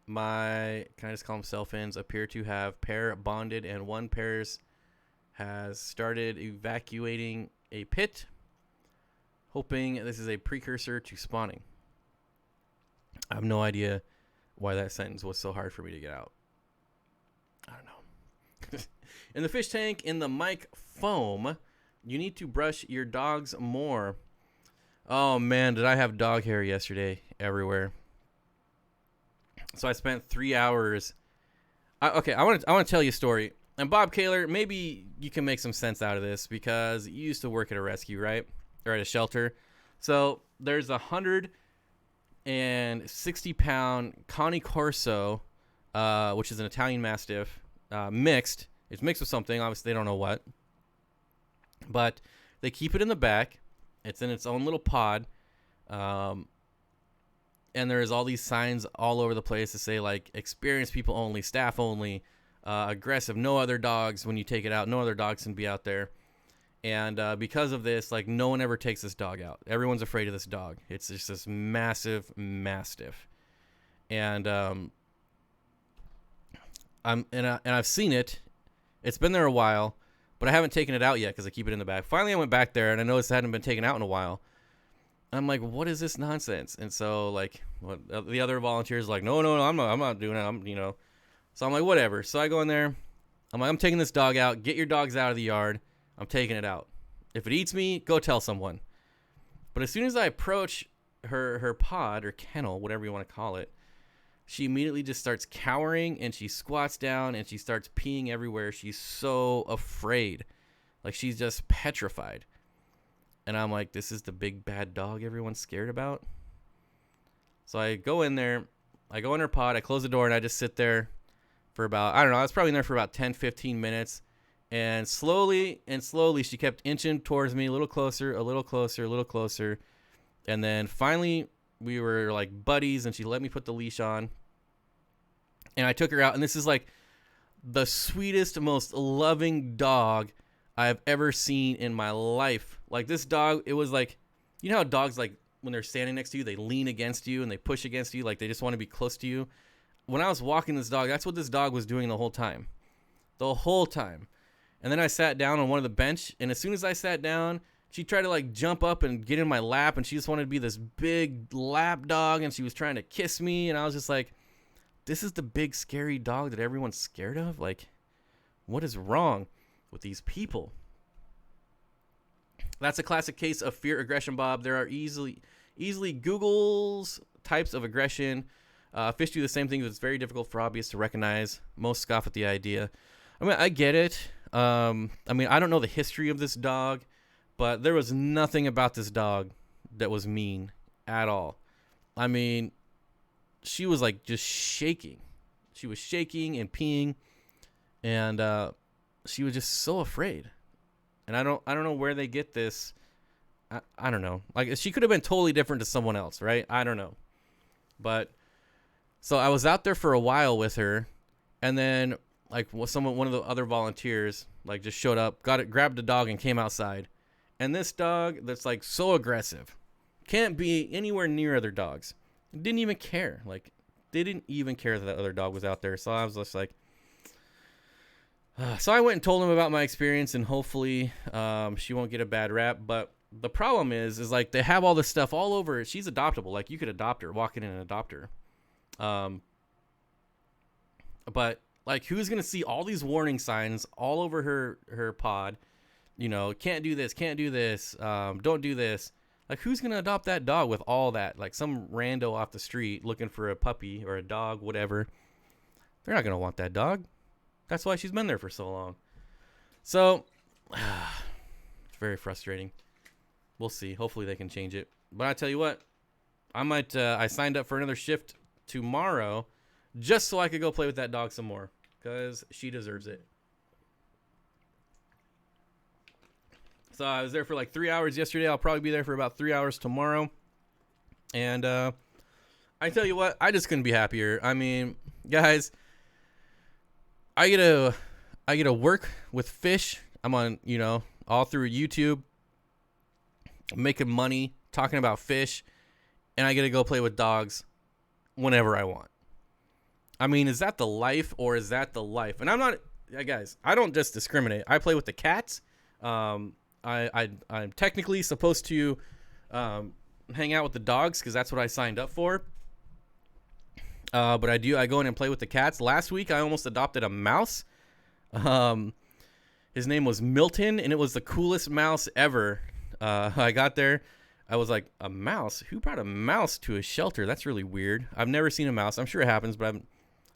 Can I just call them self-ins? Appear to have pair bonded, and one pairs has started evacuating a pit, hoping this is a precursor to spawning. I have no idea why that sentence was so hard for me to get out. I don't know. In the fish tank, in the mic foam, you need to brush your dogs more. Oh man, did I have dog hair yesterday everywhere. So I spent 3 hours. I want to tell you a story. And Bob Kaler, maybe you can make some sense out of this because you used to work at a rescue, right? Or at a shelter. So there's 160-pound Cane Corso, which is an Italian Mastiff, mixed. It's mixed with something. Obviously, they don't know what. But they keep it in the back. It's in its own little pod. And there's all these signs all over the place to say, like, experienced people only, staff only, aggressive, no other dogs when you take it out. No other dogs can be out there. And because of this, like, no one ever takes this dog out. Everyone's afraid of this dog. It's just this massive Mastiff. And I've seen it. It's been there a while, but I haven't taken it out yet because I keep it in the back. Finally, I went back there, and I noticed it hadn't been taken out in a while. I'm like, what is this nonsense? And so, like, the other volunteers are like, no, I'm not doing it. So I'm like, whatever. So I go in there. I'm like, I'm taking this dog out. Get your dogs out of the yard. I'm taking it out. If it eats me, go tell someone. But as soon as I approach her pod or kennel, whatever you want to call it, she immediately just starts cowering, and she squats down, and she starts peeing everywhere. She's so afraid. Like, she's just petrified. And I'm like, this is the big bad dog everyone's scared about? So I go in there. I go in her pod. I close the door, and I just sit there for about, I don't know, I was probably in there for about 10, 15 minutes. And slowly, she kept inching towards me, a little closer, a little closer, a little closer. And then finally, we were like buddies, and she let me put the leash on. And I took her out, and this is like the sweetest, most loving dog I've ever seen in my life. Like, this dog, it was like, you know how dogs, like, when they're standing next to you, they lean against you and they push against you, like they just want to be close to you. When I was walking this dog, that's what this dog was doing the whole time. The whole time. And then I sat down on one of the bench, and as soon as I sat down, she tried to, like, jump up and get in my lap, and she just wanted to be this big lap dog, and she was trying to kiss me, and I was just like, this is the big scary dog that everyone's scared of? Like, what is wrong with these people? That's a classic case of fear aggression, Bob. There are easily Google's types of aggression. Fish do the same thing, but it's very difficult for hobbyists to recognize. Most scoff at the idea. I mean, I get it. I mean, I don't know the history of this dog, but there was nothing about this dog that was mean at all. I mean, she was like just shaking. She was shaking and peeing, and she was just so afraid. And I don't know where they get this. I don't know. Like, she could have been totally different to someone else, right? I don't know. But so I was out there for a while with her, and then like one of the other volunteers like just showed up, grabbed the dog, and came outside. And this dog that's like so aggressive, can't be anywhere near other dogs, didn't even care. Like, they didn't even care that other dog was out there. So I was just like, so I went and told him about my experience, and hopefully she won't get a bad rap. But the problem is like they have all this stuff all over. She's adoptable. Like, you could adopt her, walk in and adopt her. But like, who's going to see all these warning signs all over her pod? You know, can't do this, don't do this. Like, who's going to adopt that dog with all that? Like, some rando off the street looking for a puppy or a dog, whatever. They're not going to want that dog. That's why she's been there for so long. So, it's very frustrating. We'll see. Hopefully they can change it. But I tell you what, I signed up for another shift tomorrow just so I could go play with that dog some more, because she deserves it. So I was there for like 3 hours yesterday. I'll probably be there for about 3 hours tomorrow. And I tell you what, I just couldn't be happier. I mean, guys, I get to work with fish. I'm on, all through YouTube. making money, talking about fish, and I get to go play with dogs whenever I want. I mean, is that the life or is that the life? And I'm not, guys, I don't just discriminate. I play with the cats. I'm technically supposed to hang out with the dogs because that's what I signed up for. But I go in and play with the cats. Last week, I almost adopted a mouse. His name was Milton, and it was the coolest mouse ever. I got there. I was like, a mouse? Who brought a mouse to a shelter? That's really weird. I've never seen a mouse. I'm sure it happens, but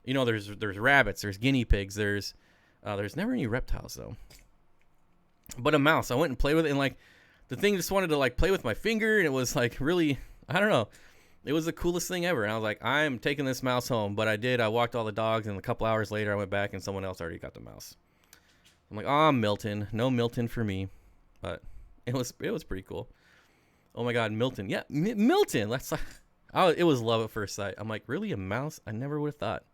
there's rabbits, there's guinea pigs, there's never any reptiles though. But a mouse, I went and played with it, and like the thing just wanted to like play with my finger, and it was like really, I don't know. It was the coolest thing ever, and I was like, I'm taking this mouse home. But I did. I walked all the dogs, and a couple hours later, I went back, and someone else already got the mouse. I'm like, oh, Milton, no Milton for me. But it was pretty cool. Oh my God, Milton, yeah, Milton. It was love at first sight. I'm like, really, a mouse? I never would have thought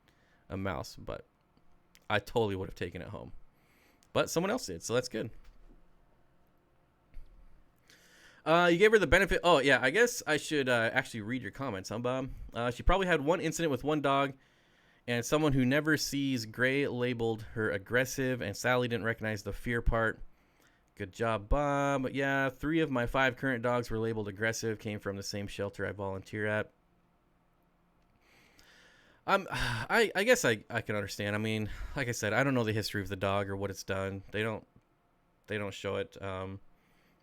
a mouse, but I totally would have taken it home. But someone else did, so that's good. You gave her the benefit. Oh, yeah, I guess I should actually read your comments, huh, Bob? She probably had one incident with one dog, and someone who never sees gray labeled her aggressive, and Sally didn't recognize the fear part. Good job, Bob. But yeah, 3 of my 5 current dogs were labeled aggressive, came from the same shelter I volunteer at. I guess I can understand. I mean, like I said, I don't know the history of the dog or what it's done. They don't show it.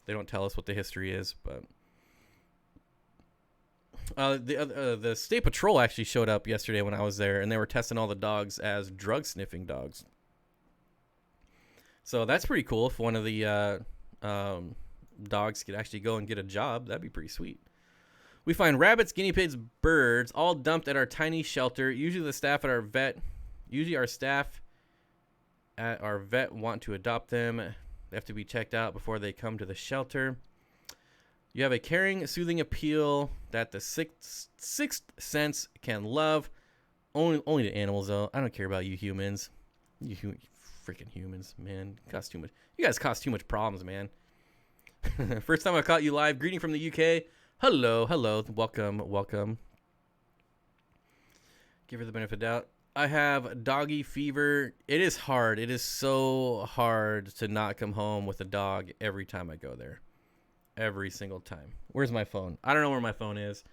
They don't tell us what the history is, but the state patrol actually showed up yesterday when I was there, and they were testing all the dogs as drug sniffing dogs. So that's pretty cool. If one of the dogs could actually go and get a job, that'd be pretty sweet. We find rabbits, guinea pigs, birds, all dumped at our tiny shelter. Usually our staff at our vet want to adopt them. They have to be checked out before they come to the shelter. You have a caring, soothing appeal that the sixth sense can love. Only to animals, though. I don't care about you humans. You freaking humans, man. Cost too much. You guys cause too much problems, man. First time I caught you live. Greeting from the UK. Hello. Welcome. Give her the benefit of the doubt. I have doggy fever. It is hard. It is so hard to not come home with a dog every time I go there. Every single time. Where's my phone? I don't know where my phone is,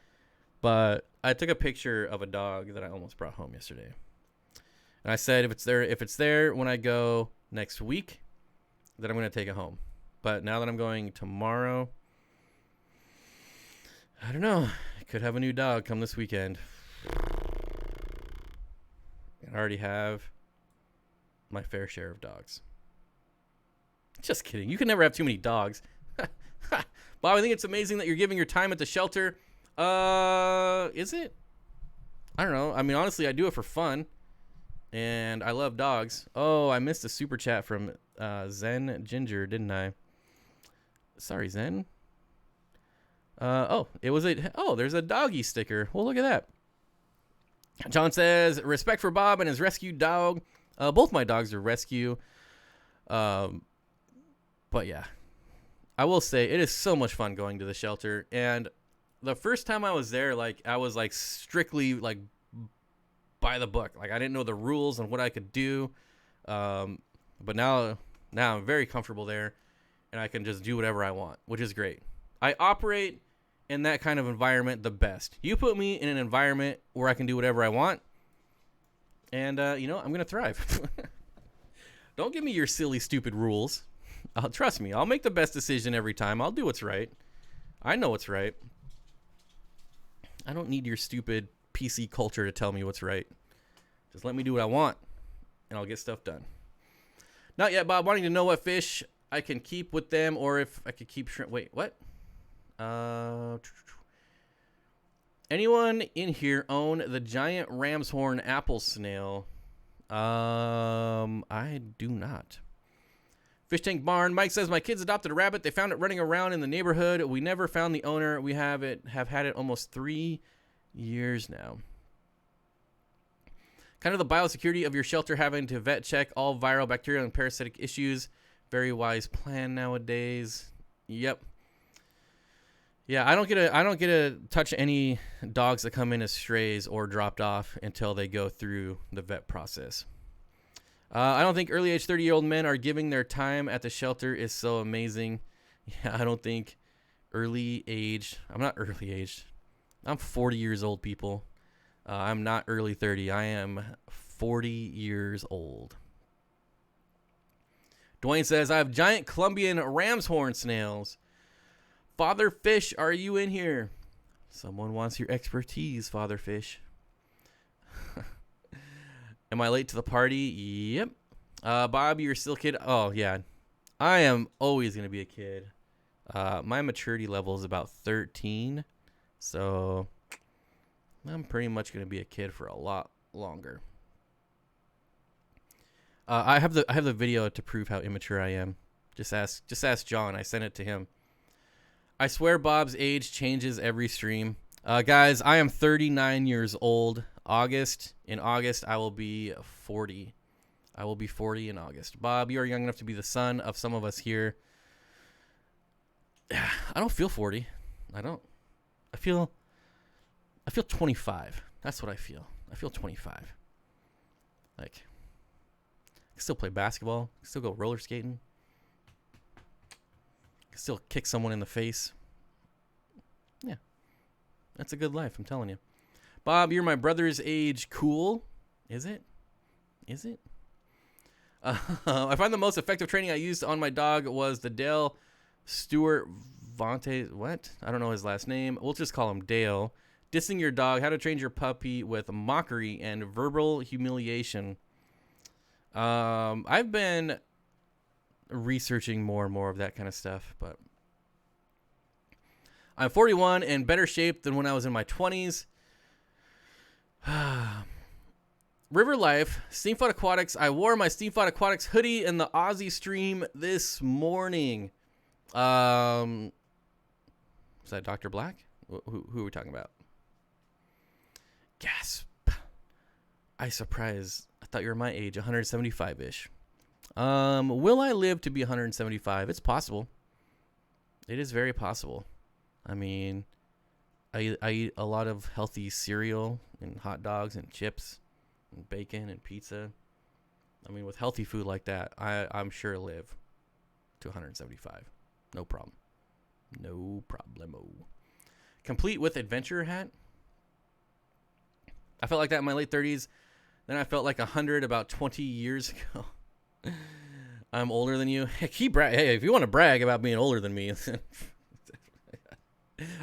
but I took a picture of a dog that I almost brought home yesterday. And I said if it's there when I go next week, then I'm going to take it home. But now that I'm going tomorrow, I don't know. I could have a new dog come this weekend. I already have my fair share of dogs. Just kidding. You can never have too many dogs. Bob, I think it's amazing that you're giving your time at the shelter. Is it? I don't know. I mean, honestly, I do it for fun. And I love dogs. Oh, I missed a super chat from Zen Ginger, didn't I? Sorry, Zen. There's a doggy sticker. Well, look at that. John says, respect for Bob and his rescue dog. Both my dogs are rescue. But yeah, I will say it is so much fun going to the shelter. And the first time I was there, like I was like strictly like by the book. Like I didn't know the rules and what I could do. But now I'm very comfortable there, and I can just do whatever I want, which is great. I operate in that kind of environment the best. You put me in an environment where I can do whatever I want, and I'm gonna thrive. Don't give me your silly, stupid rules. Trust me, I'll make the best decision every time. I'll do what's right. I know what's right. I don't need your stupid PC culture to tell me what's right. Just let me do what I want, and I'll get stuff done. Not yet, Bob. Wanting to know what fish I can keep with them, or if I could keep shrimp. Wait, what? Anyone in here own the giant ram's horn apple snail? I do not. Fish Tank Barn. Mike says, my kids adopted a rabbit. They found it running around in the neighborhood. We never found the owner. We have had it almost 3 years now. Kind of the biosecurity of your shelter, having to vet check all viral, bacterial, and parasitic issues. Very wise plan nowadays. Yep. Yeah, I don't get to touch any dogs that come in as strays or dropped off until they go through the vet process. I don't think early age 30-year-old men are giving their time at the shelter is so amazing. Yeah, I don't think early age. I'm not early aged. I'm 40 years old, people. I'm not early 30. I am 40 years old. Dwayne says, I have giant Colombian ram's horn snails. Father Fish, are you in here? Someone wants your expertise, Father Fish. Am I late to the party? Yep. Bob, you're still a kid? Oh, yeah. I am always going to be a kid. My maturity level is about 13. So I'm pretty much going to be a kid for a lot longer. I have the video to prove how immature I am. Just ask John. I sent it to him. I swear Bob's age changes every stream. Guys, I am 39 years old. In August, I will be 40. I will be 40 in August. Bob, you are young enough to be the son of some of us here. I don't feel 40. I don't. I feel 25. That's what I feel. I feel 25. Like, I can still play basketball. I can still go roller skating. I can still kick someone in the face. Yeah. That's a good life, I'm telling you. Bob, you're my brother's age. Cool. Is it? Is it? I find the most effective training I used on my dog was the Dale Stewart Vontae. What? I don't know his last name. We'll just call him Dale. Dissing your dog. How to train your puppy with mockery and verbal humiliation. I've been researching more and more of that kind of stuff, but I'm 41 and better shape than when I was in my 20s. River Life, Steenfott Aquatics. I wore my Steenfott Aquatics hoodie in the Aussie stream this morning. Is that Dr. Black? Who are we talking about? Gasp. I thought you were my age, 175-ish. Will I live to be 175? It's possible. It is very possible. I mean, I eat a lot of healthy cereal and hot dogs and chips and bacon and pizza. I mean, with healthy food like that, I'm sure I'll live to 175. No problem. No problemo. Complete with adventure hat. I felt like that in my late 30s. Then I felt like 100 about 20 years ago. I'm older than you. Heck, hey, if you want to brag about being older than me,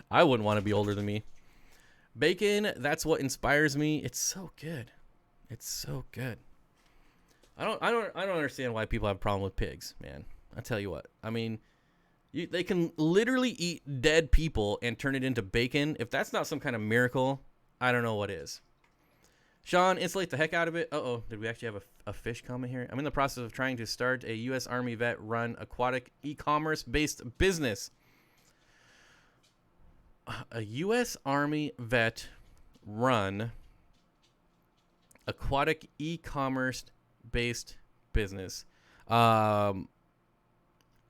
I wouldn't want to be older than me. Bacon, that's what inspires me. It's so good. It's so good. I don't understand why people have a problem with pigs, man. I tell you what. I mean, they can literally eat dead people and turn it into bacon. If that's not some kind of miracle, I don't know what is. Sean, insulate the heck out of it. Uh-oh, did we actually have a fish comment here? I'm in the process of trying to start a U.S. Army vet-run aquatic e-commerce-based business. A U.S. Army vet-run aquatic e-commerce-based business. So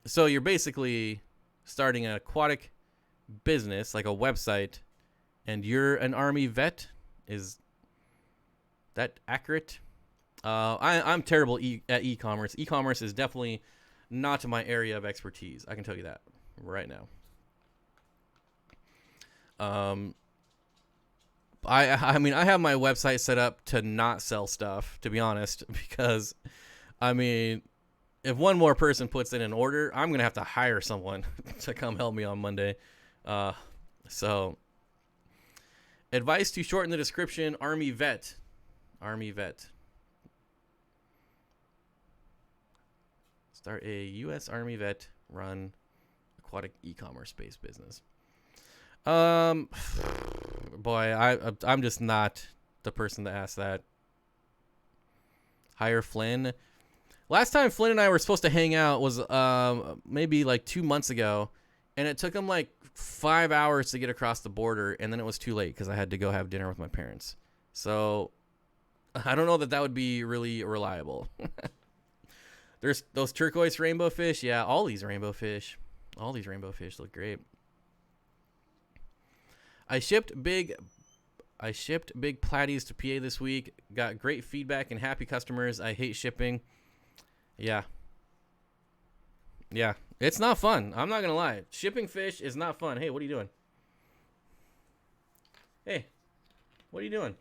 you're basically starting an aquatic business, like a website, and you're an Army vet? Is that accurate? I'm terrible at e-commerce. E-commerce is definitely not my area of expertise. I can tell you that right now. I mean, I have my website set up to not sell stuff, to be honest, because, I mean, if one more person puts in an order, I'm going to have to hire someone to come help me on Monday. So, advice to shorten the description, Army vet. Army vet. Start a U.S. Army vet run aquatic e-commerce based business. Boy, I'm just not the person to ask that. Hire Flynn. Last time Flynn and I were supposed to hang out was maybe like 2 months ago, and it took him like 5 hours to get across the border, and then it was too late because I had to go have dinner with my parents. So I don't know that would be really reliable. There's those turquoise rainbow fish. Yeah, all these rainbow fish. All these rainbow fish look great. I shipped big platies to PA this week. Got great feedback and happy customers. I hate shipping. Yeah. Yeah. It's not fun. I'm not going to lie. Shipping fish is not fun. Hey, what are you doing? Hey, what are you doing?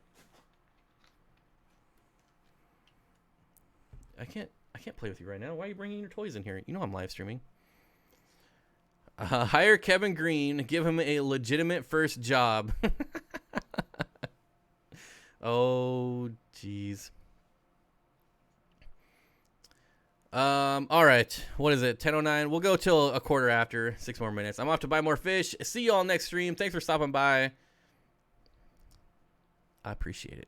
I can't play with you right now. Why are you bringing your toys in here? You know I'm live streaming. Hire Kevin Green. Give him a legitimate first job. Oh, jeez. All right. What is it? 10:09. We'll go till a quarter after. 6 more minutes. I'm off to buy more fish. See you all next stream. Thanks for stopping by. I appreciate it.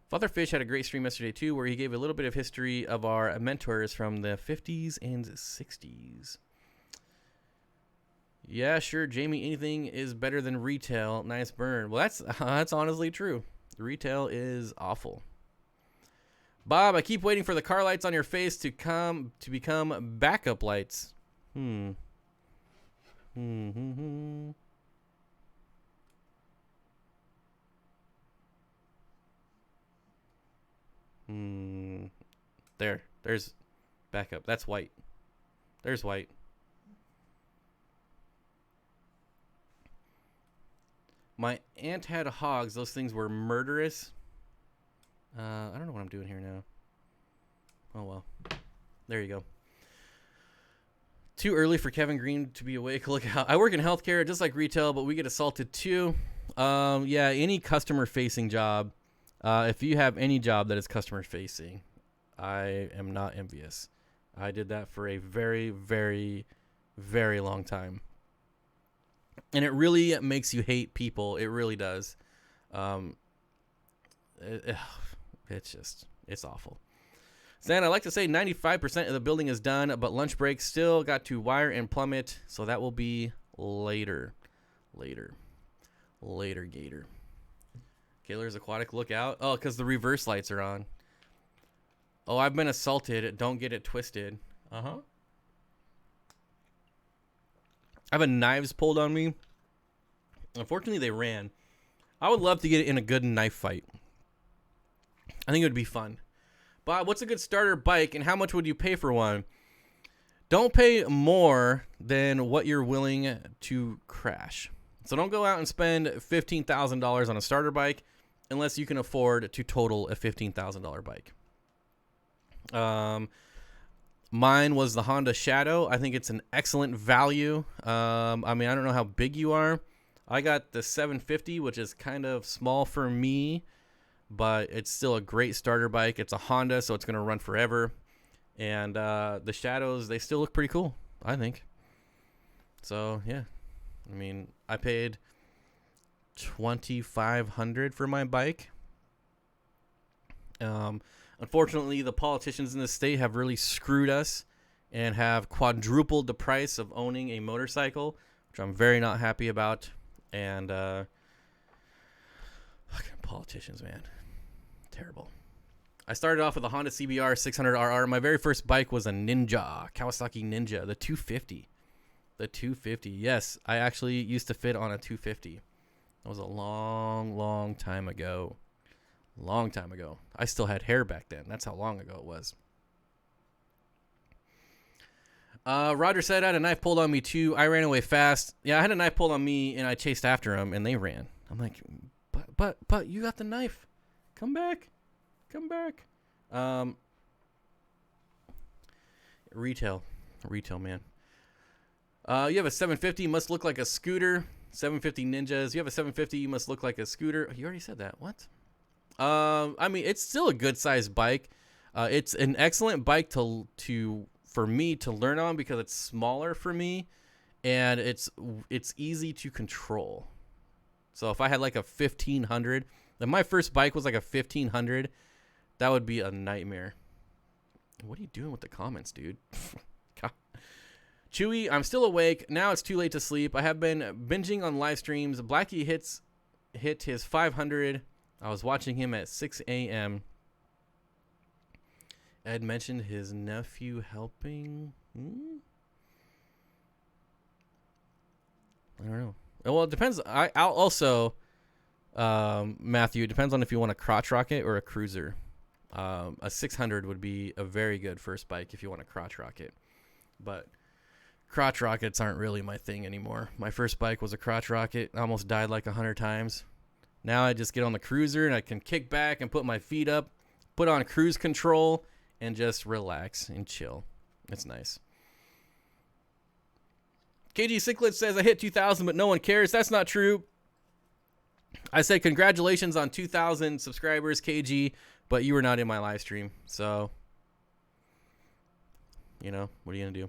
Father Fish had a great stream yesterday too, where he gave a little bit of history of our mentors from the 50s and 60s. Yeah, sure, Jamie. Anything is better than retail. Nice burn. Well, that's honestly true. Retail is awful. Bob, I keep waiting for the car lights on your face to become backup lights. There. There's backup. That's white. There's white. My aunt had hogs. Those things were murderous. I don't know what I'm doing here now. Oh, well. There you go. Too early for Kevin Green to be awake. Look out. I work in healthcare, just like retail, but we get assaulted too. Yeah, any customer-facing job. If you have any job that is customer-facing, I am not envious. I did that for a very, very, very long time. And it really makes you hate people. It really does. It's awful. Stan, I like to say 95% of the building is done, but lunch break still got to wire and plumb it, so that will be later. Later, Gator. Gator's Aquatic, look out. Oh, because the reverse lights are on. Oh, I've been assaulted. Don't get it twisted. Uh-huh. I have knives pulled on me. Unfortunately, they ran. I would love to get in a good knife fight. I think it would be fun. Bob, what's a good starter bike, and how much would you pay for one? Don't pay more than what you're willing to crash. So don't go out and spend $15,000 on a starter bike unless you can afford to total a $15,000 bike. Mine was the Honda Shadow. I think it's an excellent value. I mean, I don't know how big you are. I got the 750, which is kind of small for me, but it's still a great starter bike. It's a Honda, so it's going to run forever. And the Shadows, they still look pretty cool, I think. So, yeah. I mean, I paid $2,500 for my bike. Unfortunately, the politicians in the state have really screwed us and have quadrupled the price of owning a motorcycle, which I'm very not happy about. And fucking politicians, man. Terrible. I started off with a Honda CBR 600RR. My very first bike was a Ninja, Kawasaki Ninja, the 250. The 250. Yes, I actually used to fit on a 250. That was a long, long time ago. Long time ago. I still had hair back then. That's how long ago it was. Roger said I had a knife pulled on me too. I ran away fast. Yeah, I had a knife pulled on me and I chased after him and they ran. I'm like, but you got the knife. Come back. Come back. Retail, man. You have a 750, you must look like a scooter. 750 Ninjas. You have a 750, you must look like a scooter. You already said that. What? I mean, it's still a good sized bike. It's an excellent bike for me to learn on because it's smaller for me and it's easy to control. So if I had like a 1500, then my first bike was like a 1500, that would be a nightmare. What are you doing with the comments, dude? Chewy, I'm still awake. Now it's too late to sleep. I have been binging on live streams. Blackie hit his 500. I was watching him at 6 a.m. Ed mentioned his nephew helping. I don't know. Well, it depends. I'll also, Matthew, it depends on if you want a crotch rocket or a cruiser. A 600 would be a very good first bike if you want a crotch rocket. But crotch rockets aren't really my thing anymore. My first bike was a crotch rocket. I almost died like 100 times. Now I just get on the cruiser and I can kick back and put my feet up, put on cruise control, and just relax and chill. It's nice. KG Cichlid says, I hit 2,000, but no one cares. That's not true. I said congratulations on 2,000 subscribers, KG, but you were not in my live stream. So, you know, what are you going to do?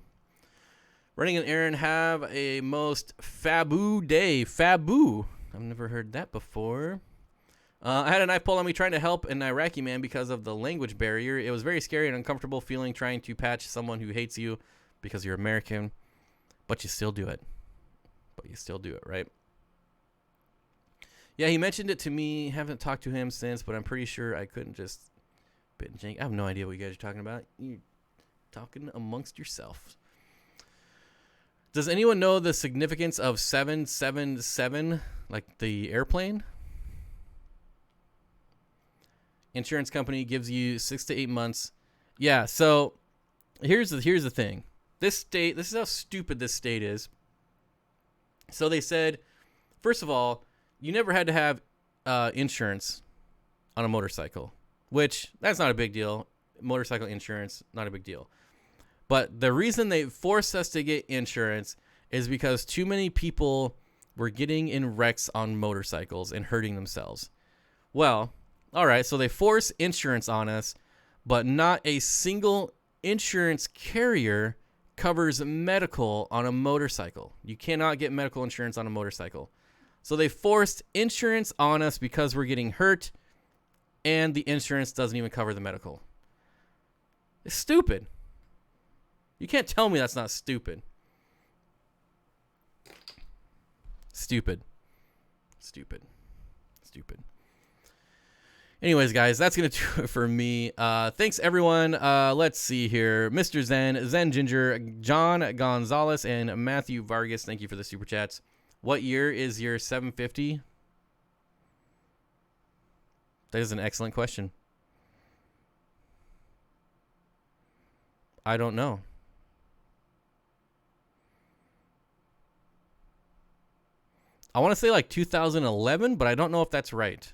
Running and Aaron have a most Fabu day. Fabu. I've never heard that before. I had a knife pulled on me trying to help an Iraqi man because of the language barrier. It was very scary and uncomfortable feeling trying to patch someone who hates you because you're American. But you still do it. Right? Yeah, he mentioned it to me. Haven't talked to him since, but I'm pretty sure I couldn't just binge. I have no idea what you guys are talking about. You're talking amongst yourself. Does anyone know the significance of 777, like the airplane? Insurance company gives you 6 to 8 months. Yeah, so here's the thing. This is how stupid this state is. So they said, first of all, you never had to have insurance on a motorcycle, which that's not a big deal. Motorcycle insurance, not a big deal. But the reason they forced us to get insurance is because too many people were getting in wrecks on motorcycles and hurting themselves. Well, all right, so they force insurance on us, but not a single insurance carrier covers medical on a motorcycle. You cannot get medical insurance on a motorcycle. So they forced insurance on us because we're getting hurt, and the insurance doesn't even cover the medical. It's stupid. You can't tell me that's not stupid. Stupid. Anyways, guys, that's going to do it for me. Thanks, everyone. Let's see here. Mr. Zen Ginger, John Gonzalez, and Matthew Vargas. Thank you for the super chats. What year is your 750? That is an excellent question. I don't know. I want to say like 2011, but I don't know if that's right.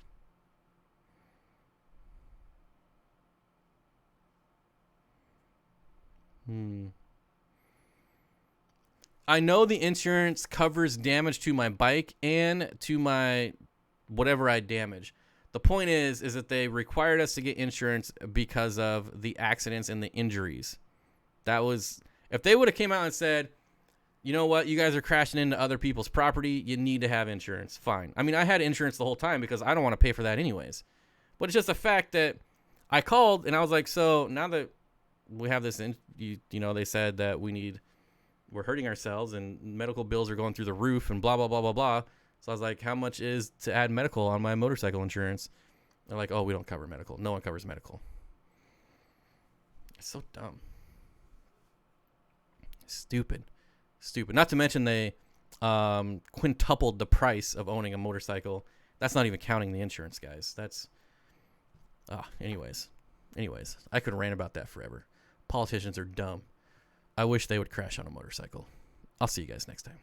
I know the insurance covers damage to my bike and to my whatever I damage. The point is that they required us to get insurance because of the accidents and the injuries. That was, if they would have came out and said, you know what, you guys are crashing into other people's property, you need to have insurance. Fine. I mean, I had insurance the whole time because I don't want to pay for that anyways. But it's just the fact that I called and I was like, so now that we have this, you know, they said that we're hurting ourselves and medical bills are going through the roof and blah, blah, blah, blah, blah. So I was like, how much is to add medical on my motorcycle insurance? They're like, oh, we don't cover medical. No one covers medical. It's so dumb. Stupid. Not to mention they quintupled the price of owning a motorcycle. That's not even counting the insurance, guys. That's anyways, I could rant about that forever. Politicians are dumb. I wish they would crash on a motorcycle. I'll see you guys next time.